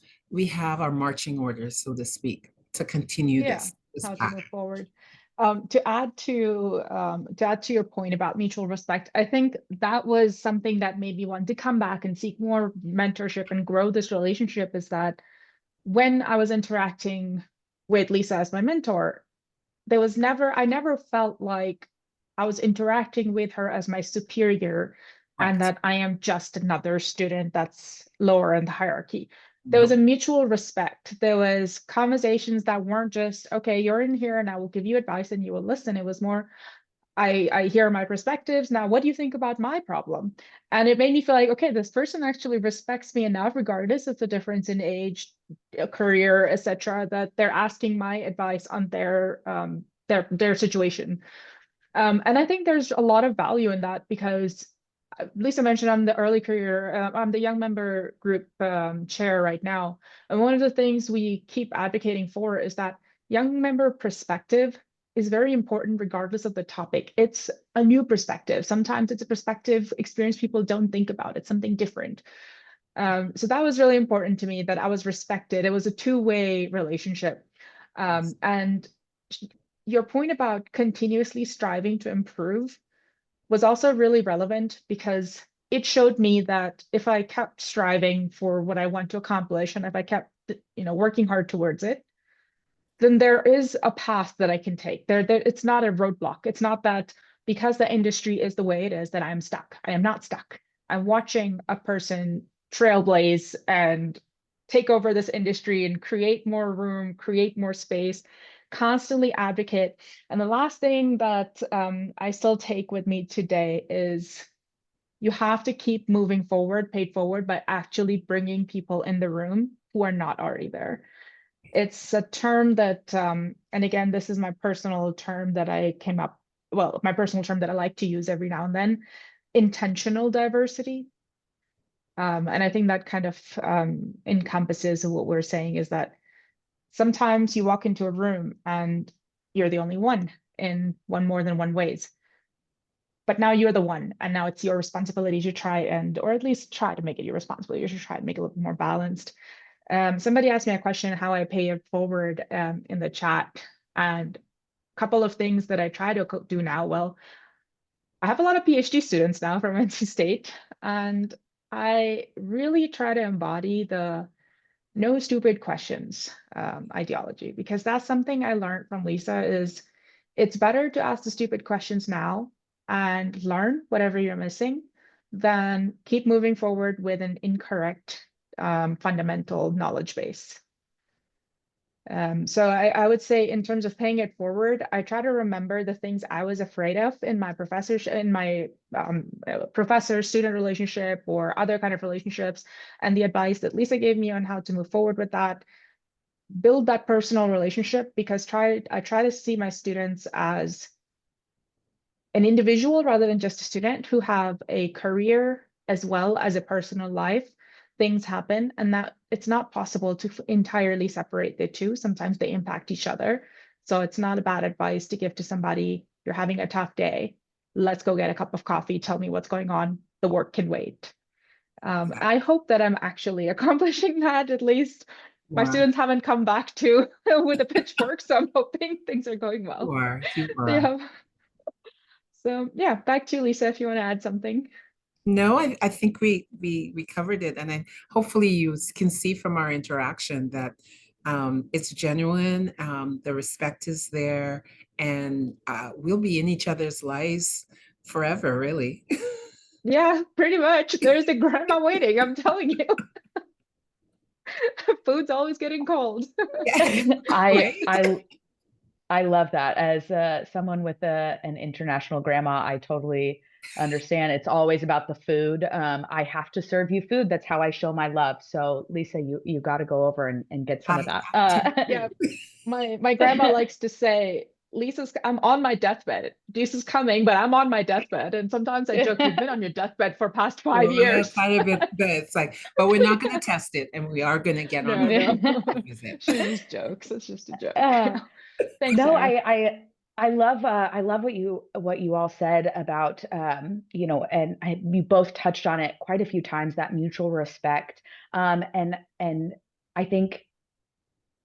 our marching orders, so to speak, to continue Yeah, this how to path. move forward. To add to your point about mutual respect, I think that was something that made me want to come back and seek more mentorship and grow this relationship, is that when I was interacting with Lisa as my mentor, I never felt like I was interacting with her as my superior and that I am just another student that's lower in the hierarchy. There was a mutual respect. There was conversations that weren't just, okay, you're in here and I will give you advice and you will listen. It was more, I hear my perspectives. Now, what do you think about my problem? And it made me feel like, okay, this person actually respects me enough, regardless of the difference in age, career, etc., that they're asking my advice on their situation. And I think there's a lot of value in that, because Lisa mentioned I'm the early career, I'm the young member group chair right now. And one of the things we keep advocating for is that young member perspective is very important regardless of the topic. It's a new perspective. Sometimes it's a perspective experienced people don't think about. It's something different. So that was really important to me, that I was respected. It was a two-way relationship. And your point about continuously striving to improve was also really relevant, because it showed me that if I kept striving for what I want to accomplish, and if I kept, working hard towards it, then there is a path that I can take. It's not a roadblock. It's not that because the industry is the way it is that I'm stuck. I am not stuck. I'm watching a person trailblaze and take over this industry and create more room, create more space, constantly advocate. And the last thing that I still take with me today is you have to keep moving forward, paid forward, by actually bringing people in the room who are not already there. It's a term that, and again, this is my personal term that I came up, well, my personal term that I like to use every now and then, intentional diversity. And I think that kind of encompasses what we're saying, is that sometimes you walk into a room and you're the only one in more than one ways. But now you're the one, and now it's your responsibility to try or at least try to make it your responsibility, to try to make it a little more balanced. Somebody asked me a question, how I pay it forward in the chat, and a couple of things that I try to do now. Well, I have a lot of PhD students now from NC State, and I really try to embody the no stupid questions ideology, because that's something I learned from Lisa. Is it's better to ask the stupid questions now and learn whatever you're missing than keep moving forward with an incorrect fundamental knowledge base. So I would say, in terms of paying it forward, I try to remember the things I was afraid of in my professor-student relationship or other kind of relationships, and the advice that Lisa gave me on how to move forward with that. Build that personal relationship, because I try to see my students as an individual rather than just a student, who have a career as well as a personal life. Things happen, and that it's not possible to entirely separate the two. Sometimes they impact each other. So it's not a bad advice to give to somebody, you're having a tough day, let's go get a cup of coffee, tell me what's going on, the work can wait. I hope that I'm actually accomplishing that. At least my students haven't come back to with a pitchfork, so I'm hoping things are going well. You are. Yeah. So yeah, back to you, Lisa, if you want to add something. No, I think we covered it, and hopefully you can see from our interaction that it's genuine. The respect is there, and we'll be in each other's lives forever, really. Yeah, pretty much. There's the grandma waiting, I'm telling you. Food's always getting cold. I love that. As someone with an international grandma, I totally understand. It's always about the food. I have to serve you food. That's how I show my love. So Lisa, you got to go over and get some of that. Yeah, my grandma likes to say, I'm on my deathbed. Lisa's coming, but I'm on my deathbed. And sometimes I joke, you've been on your deathbed for past 5 years. It's like, but we're not going to test it, and we are going to get on No. She just jokes. It's just a joke. Thanks. No, I love what you all said about and we both touched on it quite a few times, that mutual respect. And I think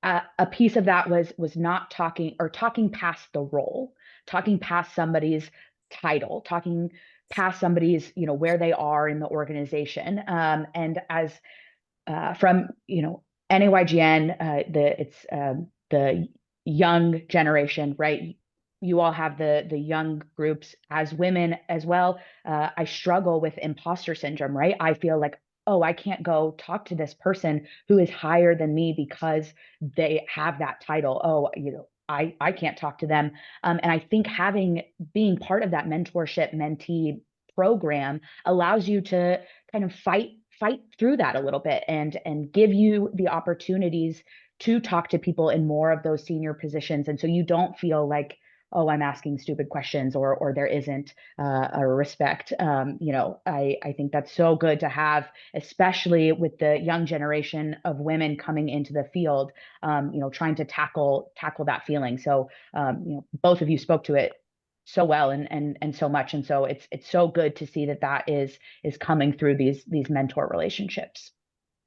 a piece of that was not talking or talking past the role, talking past somebody's title, talking past somebody's, where they are in the organization. And as from, NAYGN, it's the young generation, right? You all have the young groups as women as well. I struggle with imposter syndrome, right? I feel like, oh, I can't go talk to this person who is higher than me because they have that title. Oh, I can't talk to them. And I think being part of that mentorship mentee program allows you to kind of fight through that a little bit and give you the opportunities to talk to people in more of those senior positions. And so you don't feel like, oh, I'm asking stupid questions or there isn't a respect. I think that's so good to have, especially with the young generation of women coming into the field, trying to tackle that feeling. So, both of you spoke to it so well and so much. And so it's so good to see that is coming through these mentor relationships.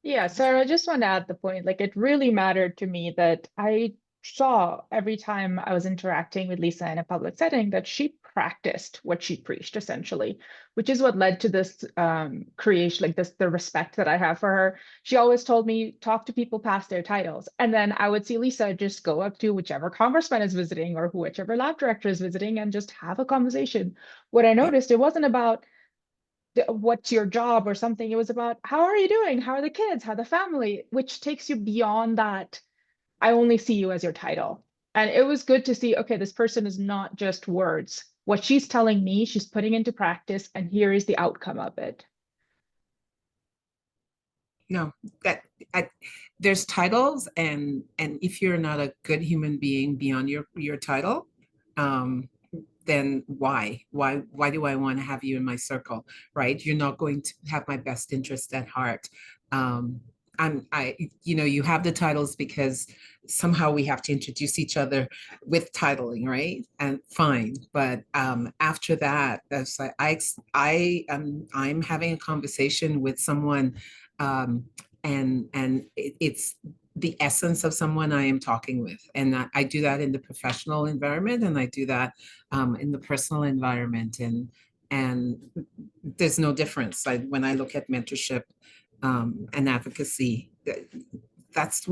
Yeah, Sarah, I just want to add the point, like it really mattered to me that I saw every time I was interacting with Lisa in a public setting that she practiced what she preached essentially, which is what led to this creation, like the respect that I have for her. She always told me, talk to people past their titles. And then I would see Lisa just go up to whichever congressman is visiting or whichever lab director is visiting and just have a conversation. What I noticed, it wasn't about what's your job or something. It was about, how are you doing? How are the kids? How the family? Which takes you beyond that. I only see you as your title. And it was good to see, okay, this person is not just words. What she's telling me, she's putting into practice, and here is the outcome of it. No, there's titles, and if you're not a good human being beyond your title, then why do I want to have you in my circle, right? You're not going to have my best interest at heart. You have the titles because somehow we have to introduce each other with titling, right? And fine, but after that, that's like I'm having a conversation with someone, and it's the essence of someone I am talking with. And I do that in the professional environment, and I do that in the personal environment. And there's no difference. When I look at mentorship and advocacy, that's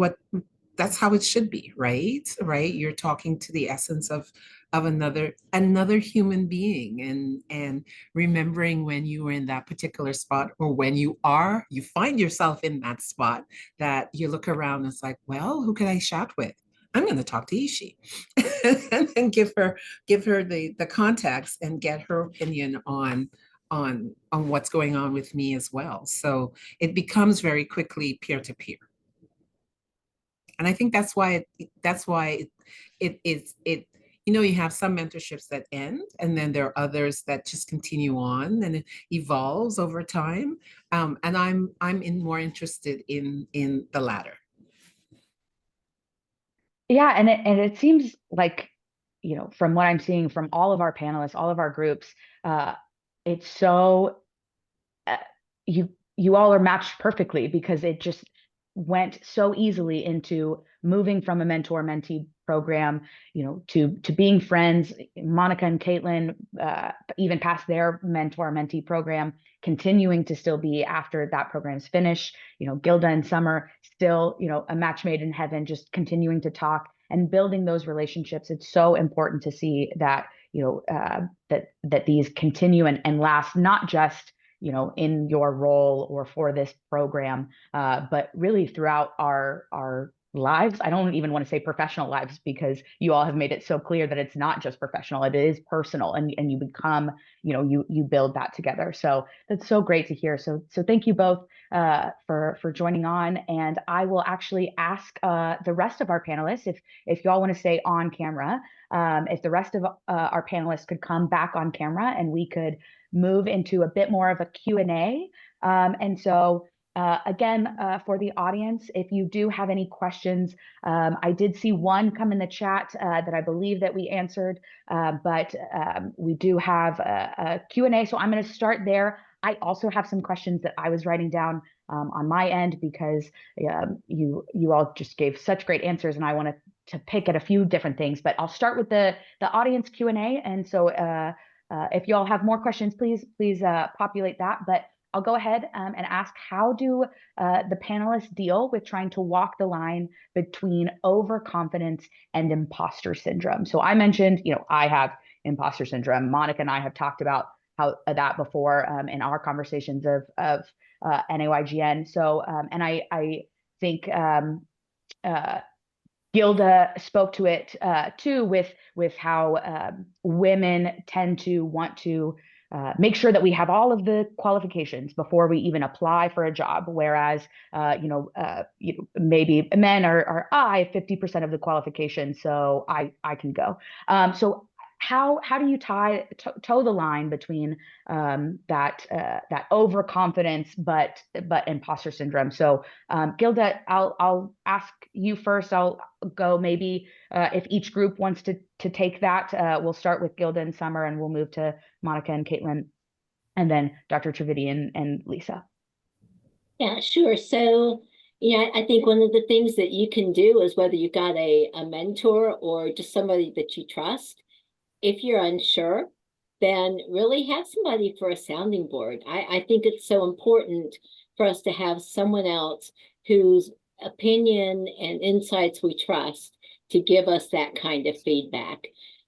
how it should be, right? You're talking to the essence of another human being, and remembering when you were in that particular spot, or when you find yourself in that spot, that you look around and it's like, well, who can I chat with? I'm going to talk to Ishi and then give her the context and get her opinion on what's going on with me as well. So it becomes very quickly peer-to-peer. And I think that's why you have some mentorships that end, and then there are others that just continue on, and it evolves over time. And I'm more interested in the latter. Yeah, and it seems like, from what I'm seeing from all of our panelists, all of our groups, it's so you all are matched perfectly, because it just went so easily into moving from a mentor-mentee program, to being friends. Monica and Caitlin, even past their mentor-mentee program, continuing to still be after that program's finished. Gilda and Summer still, a match made in heaven, just continuing to talk and building those relationships. It's so important to see that, that these continue and last, not just in your role or for this program, but really throughout our lives. I don't even want to say professional lives, because you all have made it so clear that it's not just professional, it is personal, and you become, you build that together. So that's so great to hear. So thank you both for joining on. And I will actually ask the rest of our panelists, if y'all want to stay on camera, if the rest of our panelists could come back on camera, and we could move into a bit more of a Q&A. And so again, for the audience, if you do have any questions, I did see one come in the chat that I believe that we answered, but we do have a Q&A, so I'm going to start there. I also have some questions that I was writing down on my end, because you all just gave such great answers, and I wanted to pick at a few different things. But I'll start with the audience Q&A, and so if you all have more questions, please populate that. But I'll go ahead and ask, how do the panelists deal with trying to walk the line between overconfidence and imposter syndrome? So I mentioned, I have imposter syndrome. Monica and I have talked about how that before in our conversations of NAYGN. So, and I think Gilda spoke to it too, with how women tend to want to make sure that we have all of the qualifications before we even apply for a job, whereas maybe men are 50% of the qualifications, so I can go. So how do you toe the line between that overconfidence but imposter syndrome? So Gilda, I'll ask you first. I'll go maybe if each group wants to take that. We'll start with Gilda and Summer, and we'll move to Monica and Caitlin, and then Dr. Trivedi and Lisa. Yeah, sure. So, I think one of the things that you can do is, whether you've got a mentor or just somebody that you trust, if you're unsure, then really have somebody for a sounding board. I think it's so important for us to have someone else whose opinion and insights we trust to give us that kind of feedback.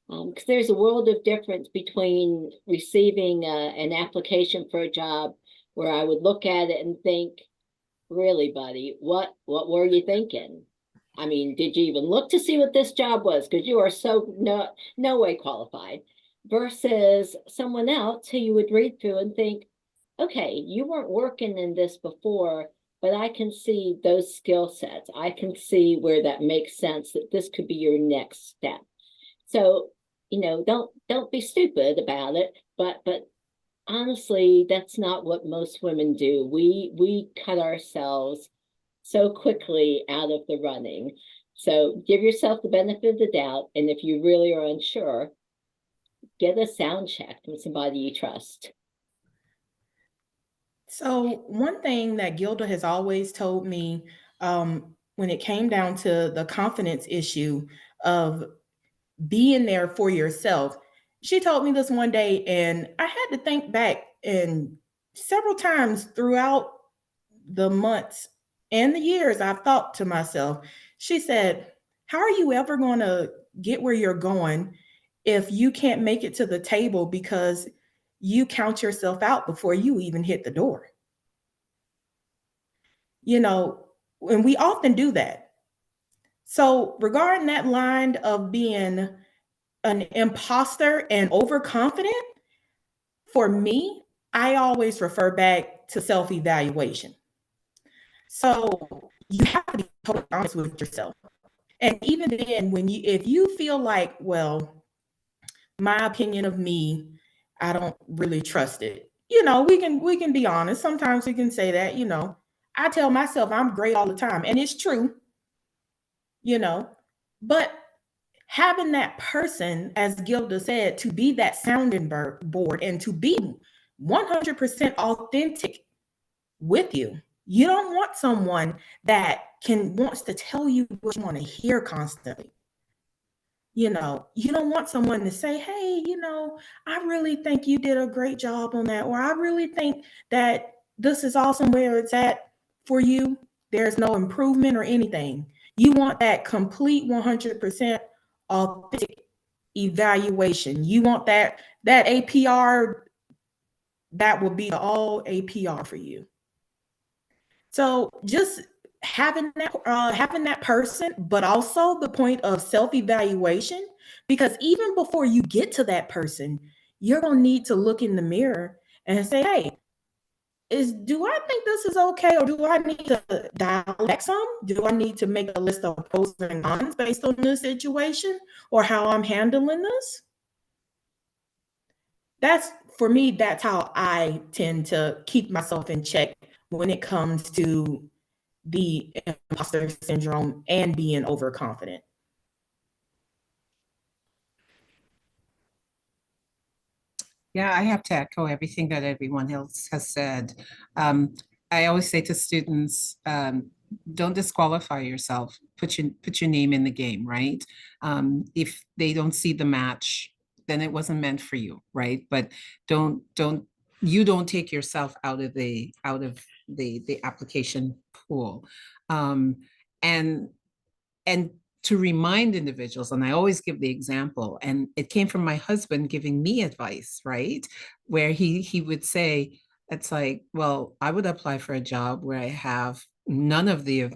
Because there's a world of difference between receiving an application for a job where I would look at it and think, really, buddy, what were you thinking? I mean, did you even look to see what this job was? Because you are so no way qualified. Versus someone else who you would read through and think, okay, you weren't working in this before, but I can see those skill sets. I can see where that makes sense, that this could be your next step. So, don't be stupid about it, but honestly, that's not what most women do. We cut ourselves so quickly out of the running. So give yourself the benefit of the doubt. And if you really are unsure, get a sound check from somebody you trust. So one thing that Gilda has always told me when it came down to the confidence issue of being there for yourself, she told me this one day, and I had to think back, and several times throughout the months and the years, I've thought to myself, she said, how are you ever going to get where you're going if you can't make it to the table because you count yourself out before you even hit the door? And we often do that. So regarding that line of being an imposter and overconfident, for me, I always refer back to self-evaluation. So you have to be totally honest with yourself. And even then, if you feel like, well, my opinion of me, I don't really trust it. We can be honest. Sometimes we can say that, I tell myself I'm great all the time, and it's true, but having that person, as Gilda said, to be that sounding board and to be 100% authentic with you. You don't want someone that wants to tell you what you want to hear constantly. You don't want someone to say, hey, I really think you did a great job on that, or I really think that this is awesome where it's at for you. There's no improvement or anything. You want that complete 100% authentic evaluation. You want that APR, that will be the all APR for you. So just having that person, but also the point of self-evaluation, because even before you get to that person, you're going to need to look in the mirror and say, hey, do I think this is okay? Or do I need to dial back some? Do I need to make a list of pros and cons based on this situation or how I'm handling this? For me, that's how I tend to keep myself in check when it comes to the imposter syndrome and being overconfident. Yeah, I have to echo everything that everyone else has said. I always say to students, don't disqualify yourself. Put your name in the game, right? If they don't see the match, then it wasn't meant for you, right? But don't you don't take yourself out of the application pool. Um, and and to remind individuals, and I always give the example, and it came from my husband giving me advice, right? Where he would say, it's like, well, I would apply for a job where I have none of the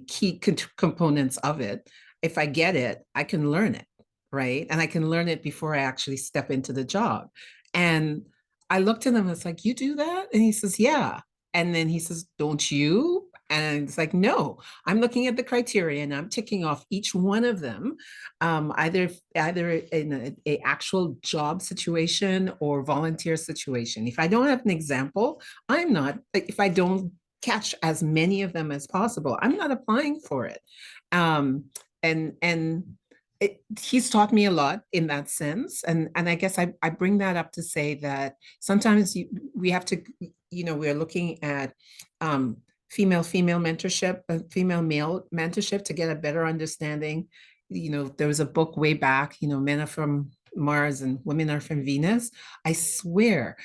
key components of it. If I get it, I can learn it, right? And I can learn it before I actually step into the job. And I looked at him, it's like, you do that? And he says, yeah. And then he says, don't you? And it's like, no, I'm looking at the criteria and I'm ticking off each one of them, either in a actual job situation or volunteer situation. If I don't have an example, I'm not, if I don't catch as many of them as possible, I'm not applying for it. And he's taught me a lot in that sense. And I guess I bring that up to say that sometimes we have to, we're looking at female mentorship, female male mentorship to get a better understanding. There was a book way back, men are from Mars and women are from Venus. I swear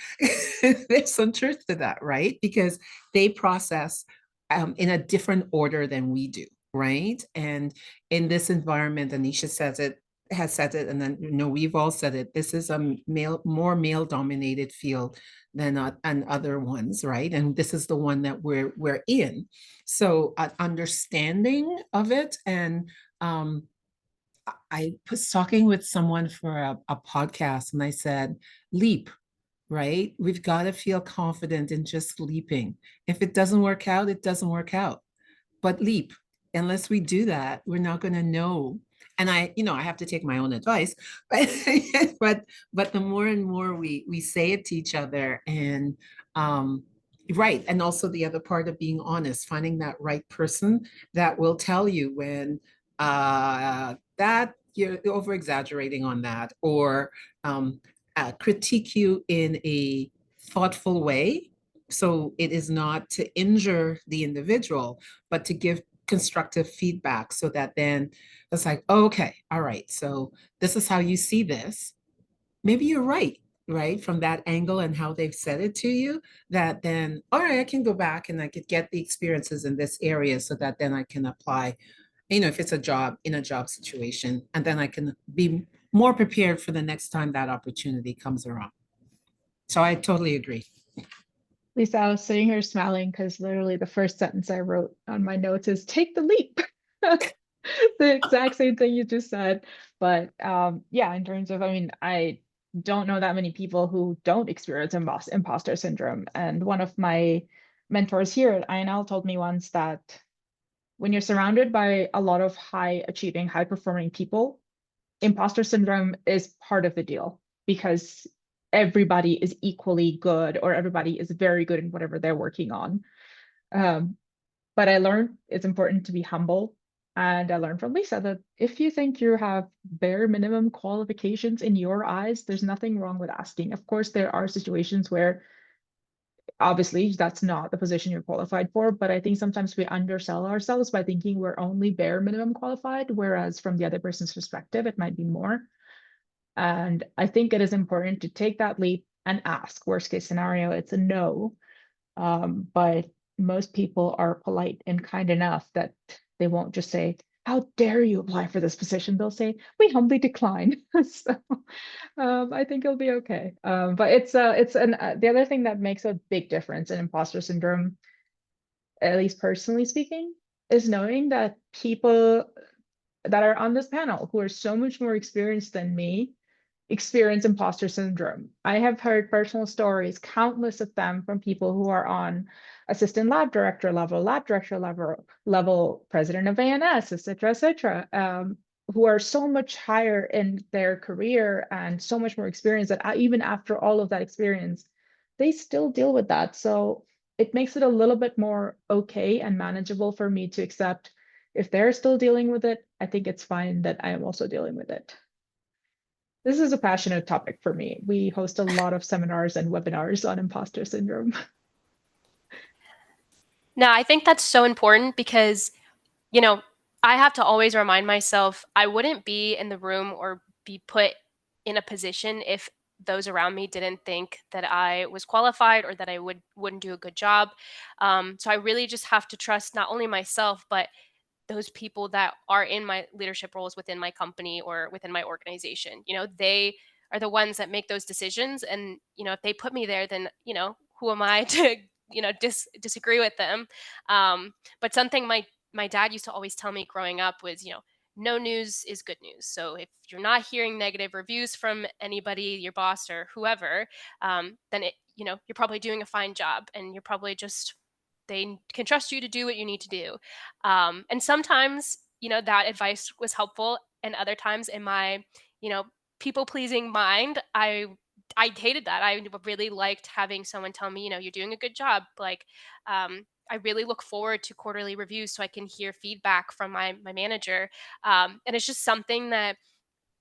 there's some truth to that, right? Because they process in a different order than we do, right? And in this environment, Anisha has said it, and then we've all said it. This is a more male dominated field than and other ones, right? And this is the one that we're in. So understanding of it, and I was talking with someone for a podcast, and I said, leap, right? We've got to feel confident in just leaping. If it doesn't work out, it doesn't work out. But leap. Unless we do that, we're not going to know. And I have to take my own advice, but the more and more we say it to each other, and right, and also the other part of being honest, finding that right person that will tell you when that you're over exaggerating on that, or critique you in a thoughtful way. So it is not to injure the individual, but to give constructive feedback, so that then it's like, oh, okay, all right, so this is how you see this. Maybe you're right, right? From that angle and how they've said it to you, that then, all right, I can go back and I could get the experiences in this area, so that then I can apply, if it's a job, in a job situation, and then I can be more prepared for the next time that opportunity comes around. So I totally agree. Lisa, I was sitting here smiling because literally the first sentence I wrote on my notes is take the leap. The exact same thing you just said. But yeah, in terms of, I don't know that many people who don't experience imposter syndrome. And one of my mentors here at INL told me once that when you're surrounded by a lot of high achieving, high performing people, imposter syndrome is part of the deal, because everybody is equally good, or everybody is very good in whatever they're working on. But I learned it's important to be humble. And I learned from Lisa that if you think you have bare minimum qualifications in your eyes, there's nothing wrong with asking. Of course, there are situations where obviously that's not the position you're qualified for, but I think sometimes we undersell ourselves by thinking we're only bare minimum qualified, whereas from the other person's perspective, it might be more. And I think it is important to take that leap and ask. Worst case scenario, it's a no. But most people are polite and kind enough that they won't just say, how dare you apply for this position? They'll say, we humbly decline. So I think it'll be okay. But the other thing that makes a big difference in imposter syndrome, at least personally speaking, is knowing that people that are on this panel who are so much more experienced than me experience imposter syndrome. I have heard personal stories, countless of them, from people who are on assistant lab director level, president of ANS, et cetera, who are so much higher in their career and so much more experienced that even after all of that experience, they still deal with that. So it makes it a little bit more okay and manageable for me to accept if they're still dealing with it. I think it's fine that I am also dealing with it. This is a passionate topic for me. We host a lot of seminars and webinars on imposter syndrome. No, I think that's so important because, you know, I have to always remind myself I wouldn't be in the room or be put in a position if those around me didn't think that I was qualified or that I wouldn't do a good job. So I really just have to trust not only myself, but those people that are in my leadership roles within my company or within my organization. They are the ones that make those decisions. And, if they put me there, then, who am I to, disagree with them? But something my dad used to always tell me growing up was, no news is good news. So if you're not hearing negative reviews from anybody, your boss or whoever, then you're probably doing a fine job, and you're probably just they can trust you to do what you need to do. And sometimes, that advice was helpful, and other times in my, you know, people pleasing mind, I hated that. I really liked having someone tell me, you're doing a good job. Like, I really look forward to quarterly reviews so I can hear feedback from my manager. And it's just something that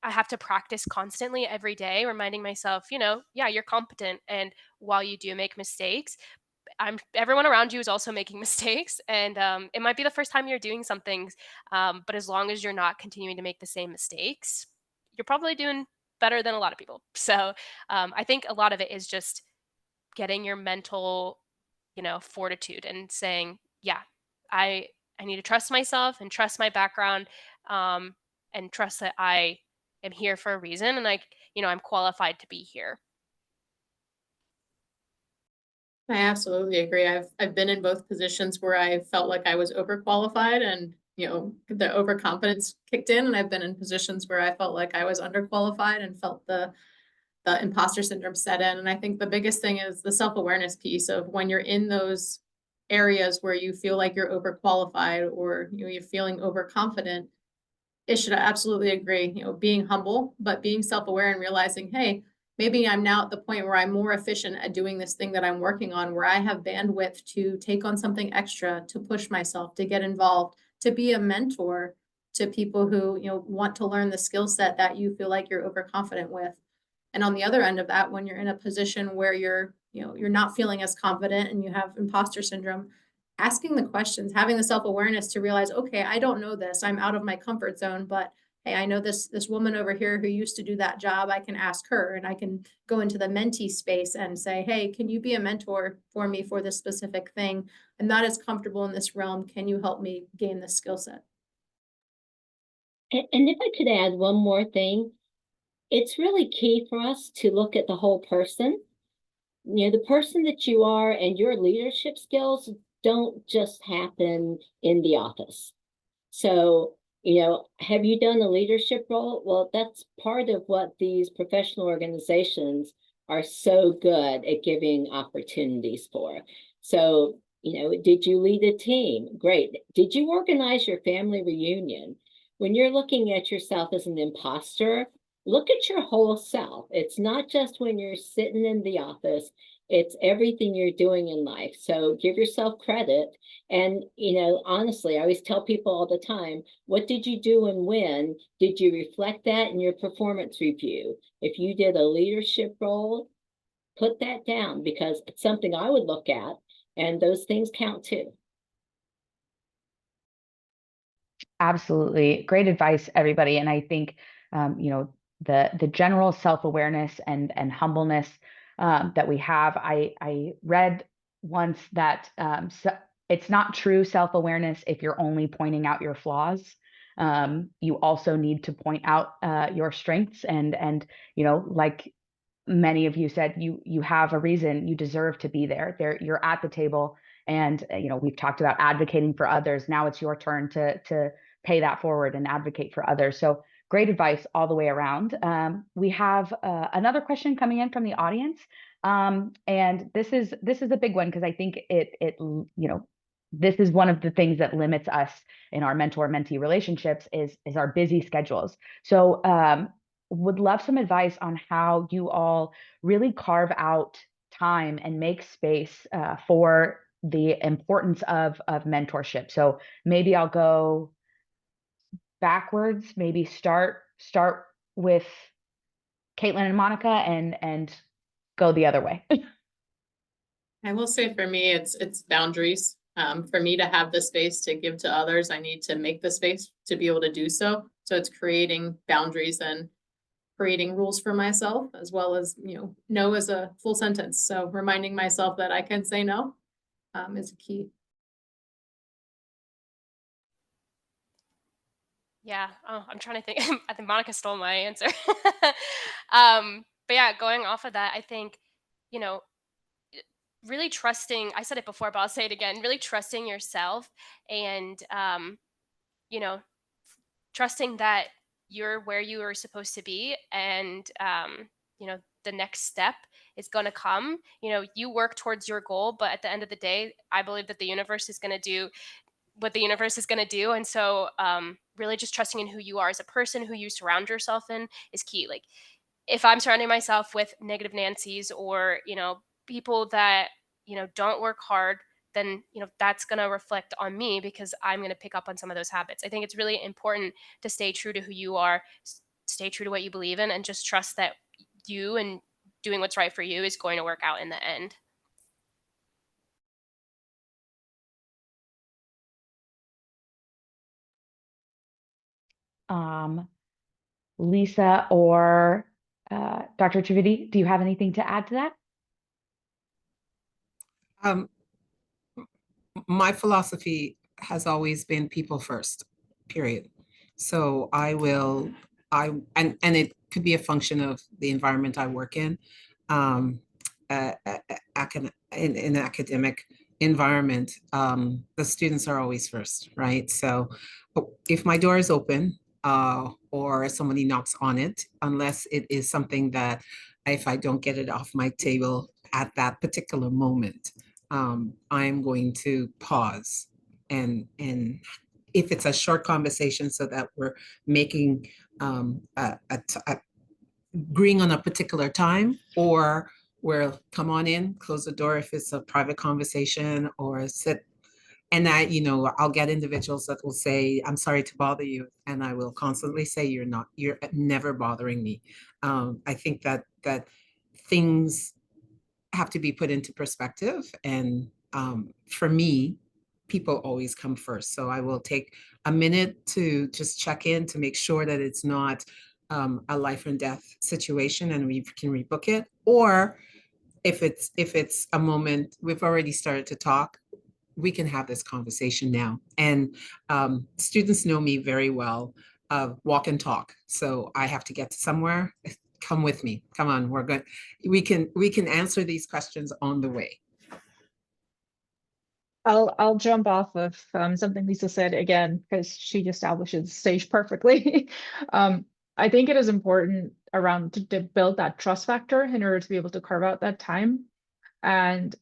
I have to practice constantly every day, reminding myself, yeah, you're competent. And while you do make mistakes, everyone around you is also making mistakes, and it might be the first time you're doing something, but as long as you're not continuing to make the same mistakes, you're probably doing better than a lot of people. So I think a lot of it is just getting your mental, fortitude and saying, yeah, I I need to trust myself and trust my background, um, and trust that I am here for a reason, and I'm qualified to be here. I absolutely agree. I've been in both positions where I felt like I was overqualified and, the overconfidence kicked in, and I've been in positions where I felt like I was underqualified and felt the imposter syndrome set in. And I think the biggest thing is the self-awareness piece of when you're in those areas where you feel like you're overqualified or you're feeling overconfident. It should absolutely agree, being humble, but being self-aware and realizing, hey, maybe I'm now at the point where I'm more efficient at doing this thing that I'm working on, where I have bandwidth to take on something extra, to push myself, to get involved, to be a mentor to people who, want to learn the skill set that you feel like you're overconfident with. And on the other end of that, when you're in a position where you're not feeling as confident and you have imposter syndrome, asking the questions, having the self-awareness to realize, okay, I don't know this. I'm out of my comfort zone, but hey, I know this woman over here who used to do that job. I can ask her, and I can go into the mentee space and say, hey, can you be a mentor for me for this specific thing? I'm not as comfortable in this realm. Can you help me gain this skill set? And if I could add one more thing, it's really key for us to look at the whole person. The person that you are and your leadership skills don't just happen in the office. So, have you done a leadership role? Well, that's part of what these professional organizations are so good at giving opportunities for. So, did you lead a team? Great. Did you organize your family reunion? When you're looking at yourself as an imposter, look at your whole self. It's not just when you're sitting in the office, it's everything you're doing in life. So give yourself credit. And, honestly, I always tell people all the time, what did you do and when? Did you reflect that in your performance review? If you did a leadership role, put that down, because it's something I would look at, and those things count too. Absolutely. Great advice, everybody. And I think, the general self-awareness and humbleness that we have. I read once that it's not true self-awareness if you're only pointing out your flaws. You also need to point out your strengths, and like many of you said, you have a reason, you deserve to be there. You're at the table, and we've talked about advocating for others. Now it's your turn to pay that forward and advocate for others. So great advice all the way around. We have another question coming in from the audience, and this is a big one, because I think this is one of the things that limits us in our mentor-mentee relationships is our busy schedules. So would love some advice on how you all really carve out time and make space for the importance of mentorship. So maybe I'll go backwards, maybe start with Caitlin and Monica, and go the other way. I will say for me, it's boundaries. For me to have the space to give to others, I need to make the space to be able to do so. So it's creating boundaries and creating rules for myself, as well as, no as a full sentence. So reminding myself that I can say no is a key. Yeah. Oh, I'm trying to think. I think Monica stole my answer. But yeah, going off of that, I think, you know, really trusting, I said it before, but I'll say it again, really trusting yourself and, you know, trusting that you're where you are supposed to be. And, the next step is going to come. You work towards your goal, but at the end of the day, I believe that the universe is going to do what the universe is going to do. And so really just trusting in who you are as a person, who you surround yourself in is key. Like if I'm surrounding myself with negative Nancy's or, people that, don't work hard, then, that's going to reflect on me because I'm going to pick up on some of those habits. I think it's really important to stay true to who you are, stay true to what you believe in, and just trust that you and doing what's right for you is going to work out in the end. Lisa or Dr. Trivedi, do you have anything to add to that? My philosophy has always been people first, period. So and it could be a function of the environment I work in, in an academic environment. The students are always first, right? So if my door is open, or somebody knocks on it, unless it is something that if I don't get it off my table at that particular moment, I'm going to pause and if it's a short conversation so that we're making agreeing on a particular time, or we'll come on in, close the door if it's a private conversation, or sit. And I'll get individuals that will say, I'm sorry to bother you. And I will constantly say, you're never bothering me. I think that things have to be put into perspective. And for me, people always come first. So I will take a minute to just check in to make sure that it's not a life and death situation and we can rebook it. Or if it's a moment we've already started to talk, we can have this conversation now. And students know me very well, walk and talk. So I have to get to somewhere. Come with me. Come on, we can answer these questions on the way. I'll jump off of something Lisa said again, because she establishes the stage perfectly. I think it is important to build that trust factor in order to be able to carve out that time. And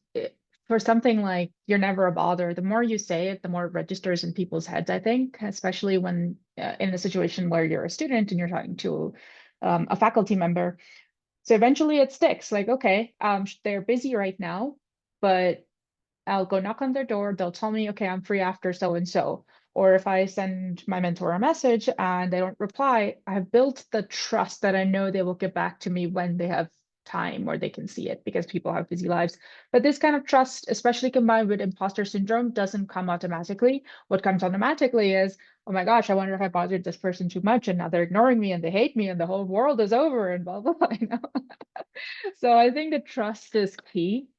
for something like you're never a bother, the more you say it, the more it registers in people's heads, I think, especially when in a situation where you're a student and you're talking to a faculty member. So eventually it sticks, like, okay, they're busy right now, but I'll go knock on their door. They'll tell me, okay, I'm free after so-and-so. Or if I send my mentor a message and they don't reply, I have built the trust that I know they will get back to me when they have time or they can see it, because people have busy lives. But this kind of trust, especially combined with imposter syndrome, doesn't come automatically. What comes automatically is, oh my gosh, I wonder if I bothered this person too much and now they're ignoring me and they hate me and the whole world is over and blah, blah, blah. So I think the trust is key.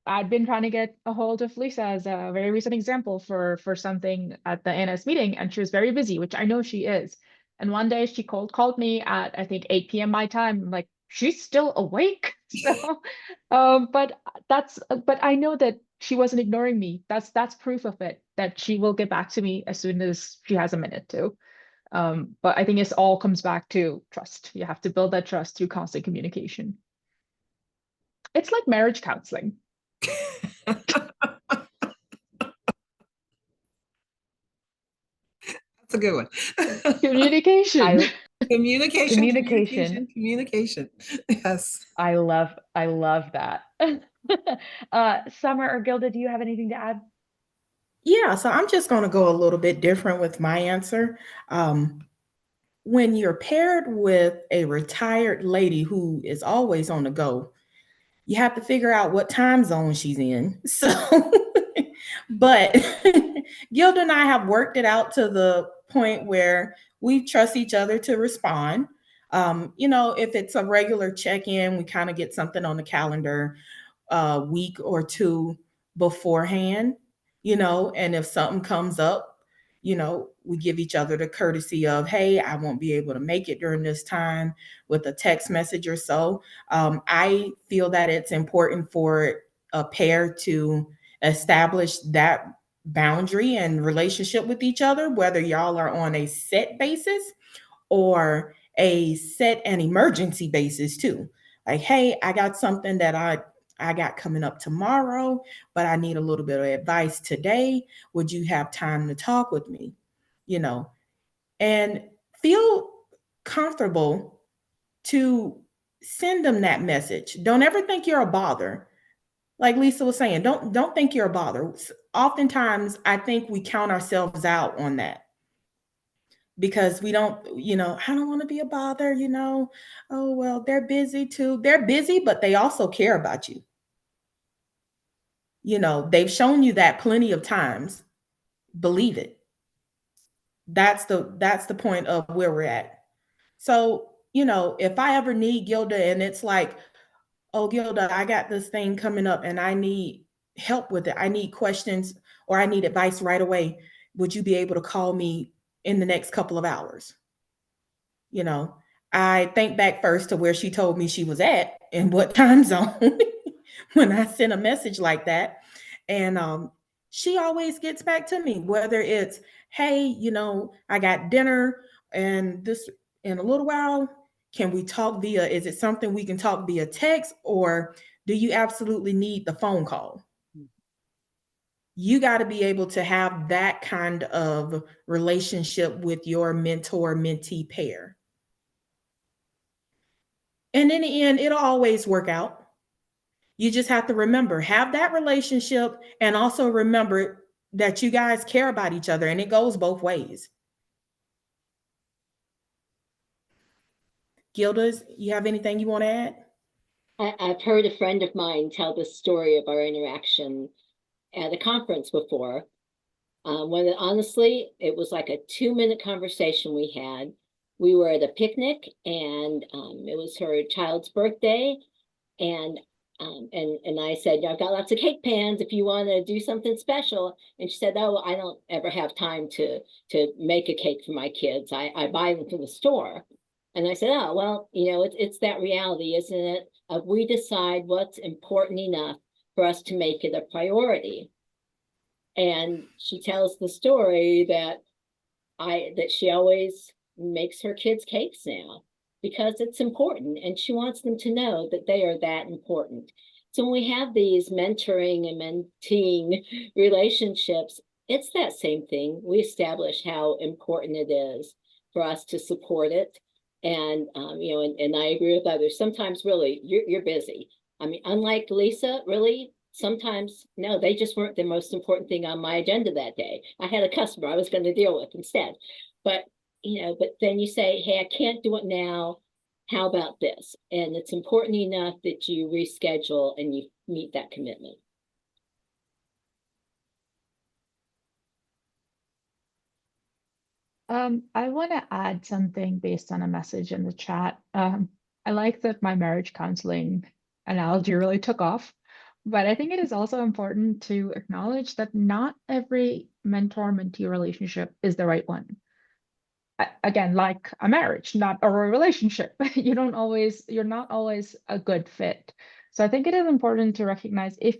I'd been trying to get a hold of Lisa as a very recent example for something at the ANS meeting, and she was very busy, which I know she is. And one day she called me at, I think, 8 p.m. my time. I'm like, she's still awake. So, but I know that she wasn't ignoring me. That's proof of it, that she will get back to me as soon as she has a minute to. But I think it all comes back to trust. You have to build that trust through constant communication. It's like marriage counseling. That's a good one. Communication. Communication. Yes. I love that. Summer or Gilda, do you have anything to add? Yeah, so I'm just going to go a little bit different with my answer. When you're paired with a retired lady who is always on the go, you have to figure out what time zone she's in. So But Gilda and I have worked it out to the point where we trust each other to respond. If it's a regular check-in, we kind of get something on the calendar a week or two beforehand, and if something comes up, we give each other the courtesy of, hey, I won't be able to make it during this time, with a text message or so. I feel that it's important for a pair to establish that boundary and relationship with each other, whether y'all are on a set basis or a set and emergency basis too. Like, hey, I got something that I got coming up tomorrow, but I need a little bit of advice today. Would you have time to talk with me? And feel comfortable to send them that message. Don't ever think you're a bother. Like Lisa was saying, don't think you're a bother. Oftentimes, I think we count ourselves out on that because we don't, I don't want to be a bother, oh, well, they're busy too. They're busy, but they also care about you. They've shown you that plenty of times. Believe it. That's the point of where we're at. So, if I ever need Gilda and it's like, oh, Gilda, I got this thing coming up and I need help with it. I need questions or I need advice right away. Would you be able to call me in the next couple of hours? I think back first to where she told me she was at and what time zone when I sent a message like that. And she always gets back to me, whether it's, hey, I got dinner and this in a little while. Can we talk is it something we can talk via text, or do you absolutely need the phone call? You got to be able to have that kind of relationship with your mentor-mentee pair. And in the end, it'll always work out. You just have to remember, have that relationship, and also remember that you guys care about each other, and it goes both ways. Gilda, you have anything you want to add? I've heard a friend of mine tell the story of our interaction at a conference before. When honestly, it was like a 2-minute conversation we had. We were at a picnic and it was her child's birthday. And I said, I've got lots of cake pans if you want to do something special. And she said, oh, I don't ever have time to make a cake for my kids. I buy them from the store. And I said, oh, well, it's that reality, isn't it? We decide what's important enough for us to make it a priority. And she tells the story that she always makes her kids cakes now because it's important and she wants them to know that they are that important. So when we have these mentoring and menteeing relationships, it's that same thing. We establish how important it is for us to support it. And and I agree with others. Sometimes really you're busy. I mean, unlike Lisa, really, sometimes, no, they just weren't the most important thing on my agenda that day. I had a customer I was going to deal with instead. But, but then you say, hey, I can't do it now. How about this? And it's important enough that you reschedule and you meet that commitment. I want to add something based on a message in the chat. I like that my marriage counseling analogy really took off, but I think it is also important to acknowledge that not every mentor-mentee relationship is the right one. Again, like a marriage, not or a relationship, you're not always a good fit. So I think it is important to recognize if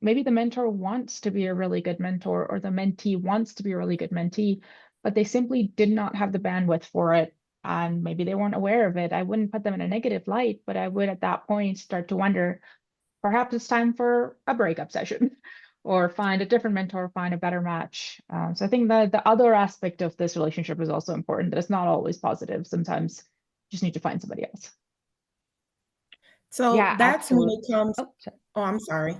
maybe the mentor wants to be a really good mentor or the mentee wants to be a really good mentee, but they simply did not have the bandwidth for it, and maybe they weren't aware of it. I wouldn't put them in a negative light, but I would at that point start to wonder, perhaps it's time for a breakup session or find a different mentor, find a better match. So I think the other aspect of this relationship is also important, that it's not always positive. Sometimes you just need to find somebody else. So yeah, that's absolutely. when it comes. Oh, I'm sorry.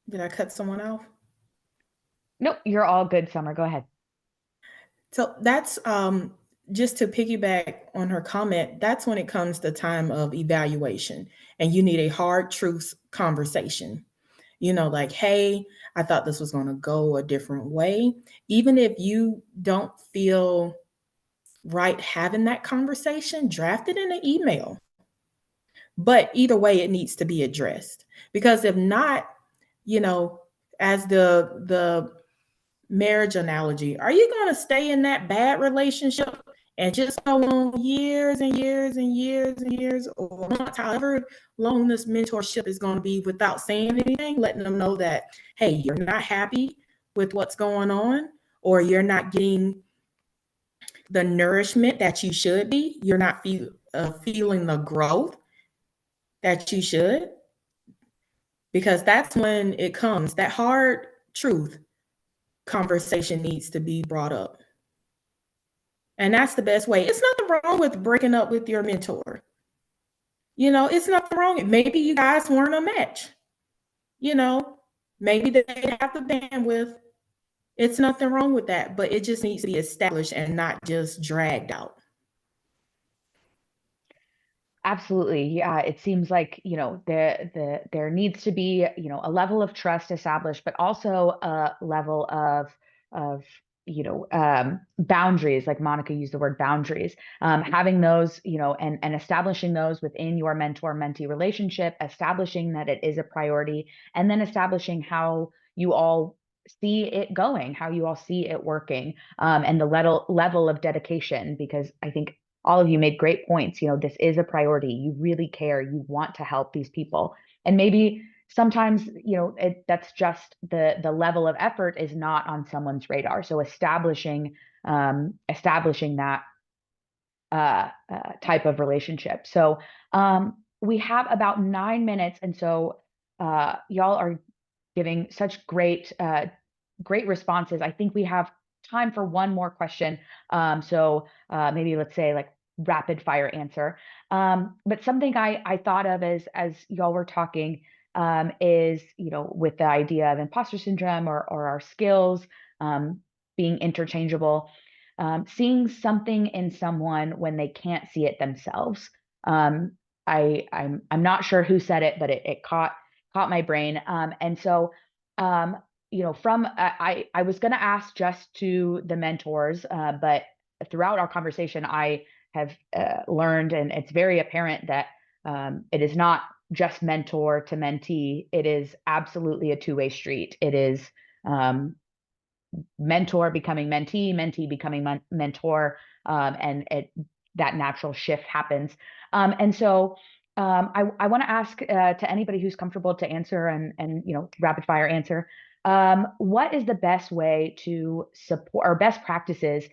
Did I cut someone off? Nope, you're all good, Summer. Go ahead. So that's just to piggyback on her comment, that's when it comes to time of evaluation and you need a hard truth conversation. like, hey, I thought this was going to go a different way. Even if you don't feel right having that conversation, draft it in an email. But either way, it needs to be addressed. Because if not, as the marriage analogy, are you going to stay in that bad relationship and just go on years and years and years and years, or months, however long this mentorship is going to be, without saying anything, letting them know that, hey, you're not happy with what's going on, or you're not getting the nourishment that you should be, you're not feeling the growth that you should? Because that's when it comes, that hard truth conversation needs to be brought up. And that's the best way. It's nothing wrong with breaking up with your mentor. It's nothing wrong. Maybe you guys weren't a match. Maybe they didn't have the bandwidth. It's nothing wrong with that, but it just needs to be established and not just dragged out. Absolutely. Yeah. It seems like, there needs to be, a level of trust established, but also a level of, boundaries, like Monica used the word boundaries, having those, and establishing those within your mentor-mentee relationship, establishing that it is a priority, and then establishing how you all see it going, how you all see it working, and the level of dedication, because I think all of you made great points. This is a priority. You really care. You want to help these people. And maybe sometimes, that's just the level of effort is not on someone's radar. So establishing that type of relationship. So we have about 9 minutes. And so y'all are giving such great responses. I think we have time for one more question. So maybe let's say like rapid fire answer. But something I thought of as y'all were talking is, with the idea of imposter syndrome or our skills being interchangeable, seeing something in someone when they can't see it themselves. I'm not sure who said it, but it caught my brain. And so I was going to ask just to the mentors, but throughout our conversation, I have learned, and it's very apparent that it is not just mentor to mentee. It is absolutely a two-way street. It is mentor becoming mentee, mentee becoming mentor, and that natural shift happens. And so I want to ask to anybody who's comfortable to answer and rapid fire answer. What is the best way to support, or best practices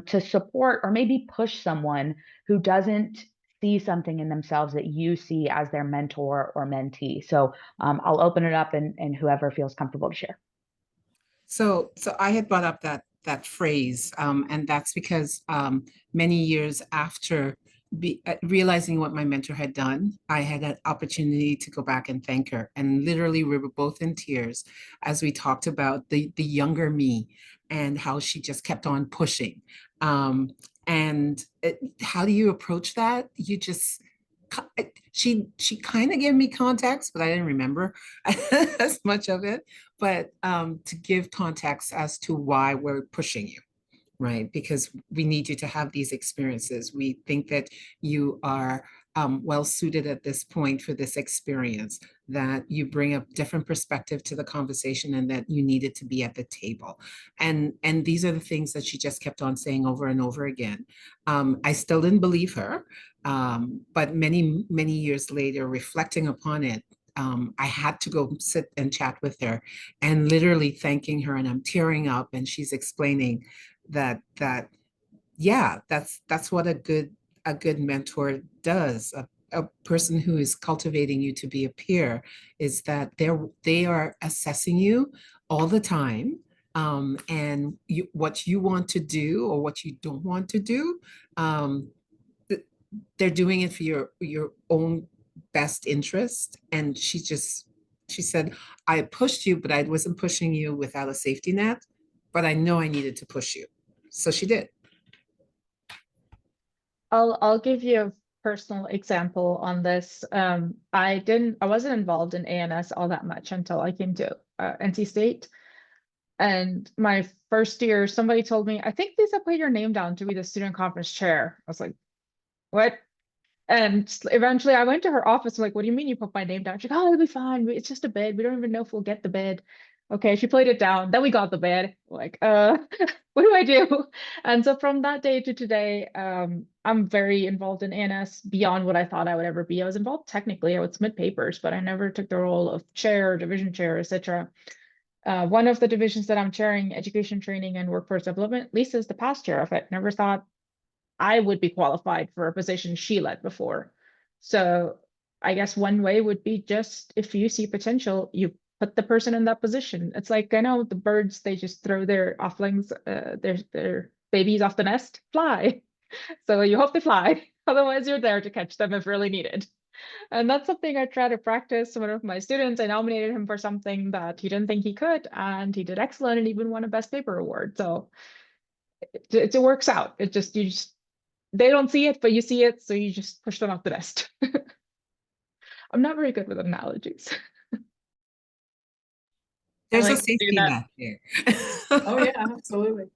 to support or maybe push someone who doesn't see something in themselves that you see as their mentor or mentee? So I'll open it up and whoever feels comfortable to share. So I had brought up that phrase, and that's because many years after realizing what my mentor had done, I had an opportunity to go back and thank her. And literally, we were both in tears as we talked about the younger me and how she just kept on pushing. And how do you approach that? You just she kind of gave me context, but I didn't remember as much of it. But to give context as to why we're pushing you, right? Because we need you to have these experiences. We think that you are well suited at this point for this experience, that you bring a different perspective to the conversation, and that you needed to be at the table. And these are the things that she just kept on saying over and over again. I still didn't believe her, but many years later, reflecting upon it, I had to go sit and chat with her, and literally thanking her, and I'm tearing up, and she's explaining that yeah, that's what a good mentor does. A person who is cultivating you to be a peer is that they are assessing you all the time, and what you want to do or what you don't want to do. They're doing it for your own best interest. And she said, I pushed you, but I wasn't pushing you without a safety net, but I know I needed to push you. So she did. I'll give you personal example on this. I wasn't involved in ANS all that much until I came to NC State. And my first year, somebody told me, I think Lisa put your name down to be the student conference chair. I was like, what? And eventually I went to her office. I'm like, what do you mean you put my name down? She's like, oh, it'll be fine. It's just a bid. We don't even know if we'll get the bid. Okay, she played it down. Then we got the bid. Like, what do I do? And so from that day to today, I'm very involved in ANS beyond what I thought I would ever be. I was involved technically. I would submit papers, but I never took the role of chair, division chair, etc. One of the divisions that I'm chairing, education training and workforce development, Lisa is the past chair of it. Never thought I would be qualified for a position she led before. So I guess one way would be just if you see potential, you put the person in that position. It's like, I know the birds, they just throw their offlings, their babies off the nest, fly. So you hope they fly. Otherwise, you're there to catch them if really needed. And that's something I try to practice. One of my students, I nominated him for something that he didn't think he could, and he did excellent and even won a best paper award. So it works out. They don't see it, but you see it, so you just push them off the nest. I'm not very good with analogies. There's like a safety net there. Oh yeah, absolutely.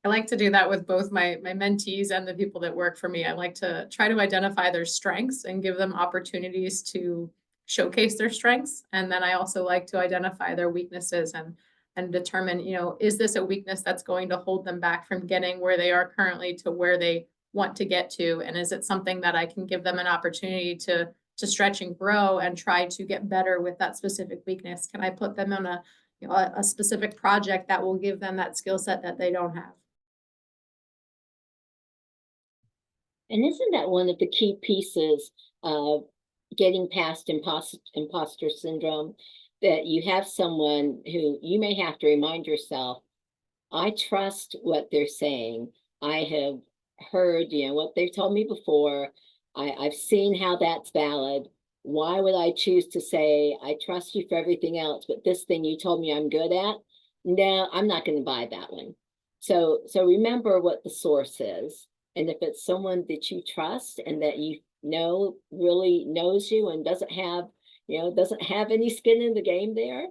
I like to do that with both my mentees and the people that work for me. I like to try to identify their strengths and give them opportunities to showcase their strengths. And then I also like to identify their weaknesses and determine, is this a weakness that's going to hold them back from getting where they are currently to where they want to get to? And is it something that I can give them an opportunity to stretch and grow and try to get better with that specific weakness? Can I put them on a specific project that will give them that skill set that they don't have? And isn't that one of the key pieces of getting past imposter syndrome, that you have someone who you may have to remind yourself, I trust what they're saying. I have heard, what they've told me before. I've seen how that's valid. Why would I choose to say, I trust you for everything else, but this thing you told me I'm good at? No, I'm not going to buy that one. So remember what the source is. And if it's someone that you trust and that you know really knows you and doesn't have any skin in the game there,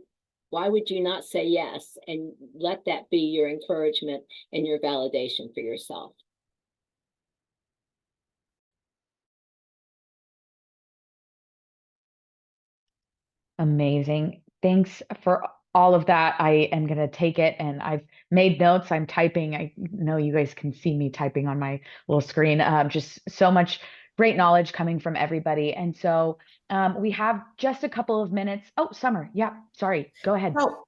why would you not say yes and let that be your encouragement and your validation for yourself? Amazing. Thanks for all of that. I am going to take it, and I've made notes. I'm typing. I know you guys can see me typing on my little screen. Just so much great knowledge coming from everybody. And so we have just a couple of minutes. Oh, Summer. Yeah, sorry. Go ahead. Oh,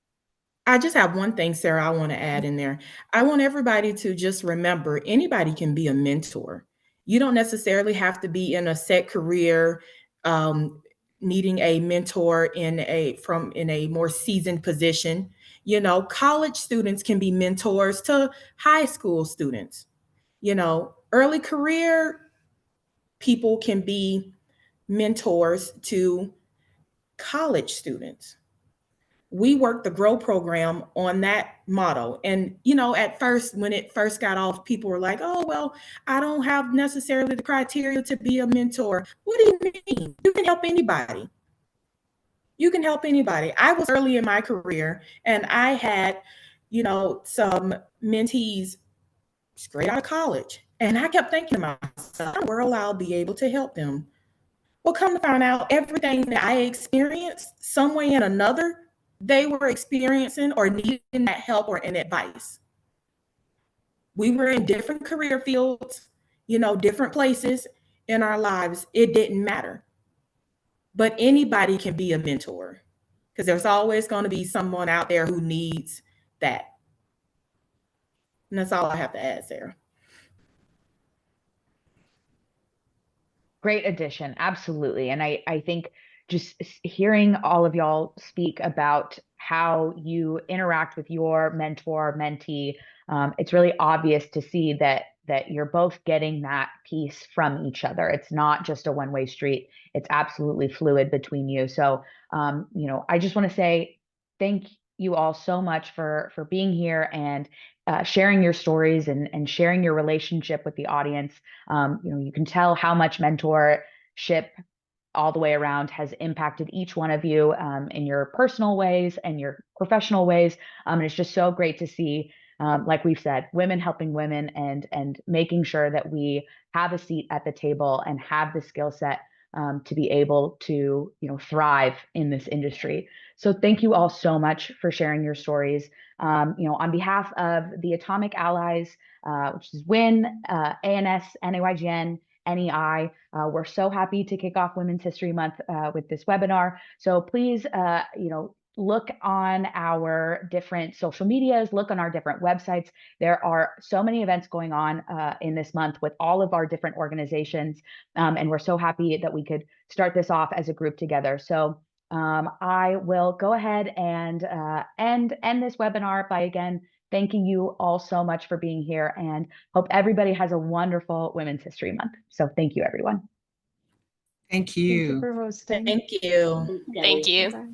I just have one thing, Sarah, I want to add in there. I want everybody to just remember anybody can be a mentor. You don't necessarily have to be in a set career, needing a mentor in a more seasoned position. College students can be mentors to high school students. Early career people can be mentors to college students. We worked the GROW program on that model. And, at first, when it first got off, people were like, oh, well, I don't have necessarily the criteria to be a mentor. What do you mean? You can help anybody. You can help anybody. I was early in my career and I had, some mentees straight out of college. And I kept thinking to myself, where I'll be able to help them. Well, come to find out, everything that I experienced, some way and another, they were experiencing or needing that help or an advice. We were in different career fields, different places in our lives. It didn't matter. But anybody can be a mentor because there's always going to be someone out there who needs that. And that's all I have to add, Sarah. Great addition. Absolutely. And I think just hearing all of y'all speak about how you interact with your mentor, mentee, it's really obvious to see that you're both getting that piece from each other. It's not just a one-way street. It's absolutely fluid between you. So, I just want to say thank you all so much for being here and sharing your stories and sharing your relationship with the audience. You can tell how much mentorship all the way around has impacted each one of you in your personal ways and your professional ways. And it's just so great to see, like we've said, women helping women and making sure that we have a seat at the table and have the skill set to be able to thrive in this industry. So thank you all so much for sharing your stories. On behalf of the Atomic Allies, which is WIN, ANS, NAYGN, NEI. We're so happy to kick off Women's History Month with this webinar. So please, look on our different social medias, look on our different websites. There are so many events going on in this month with all of our different organizations. And we're so happy that we could start this off as a group together. So I will go ahead and end this webinar by, again, thanking you all so much for being here, and hope everybody has a wonderful Women's History Month. So thank you, everyone. Thank Thank you you. for hosting. Thank you. Thank you. Bye-bye.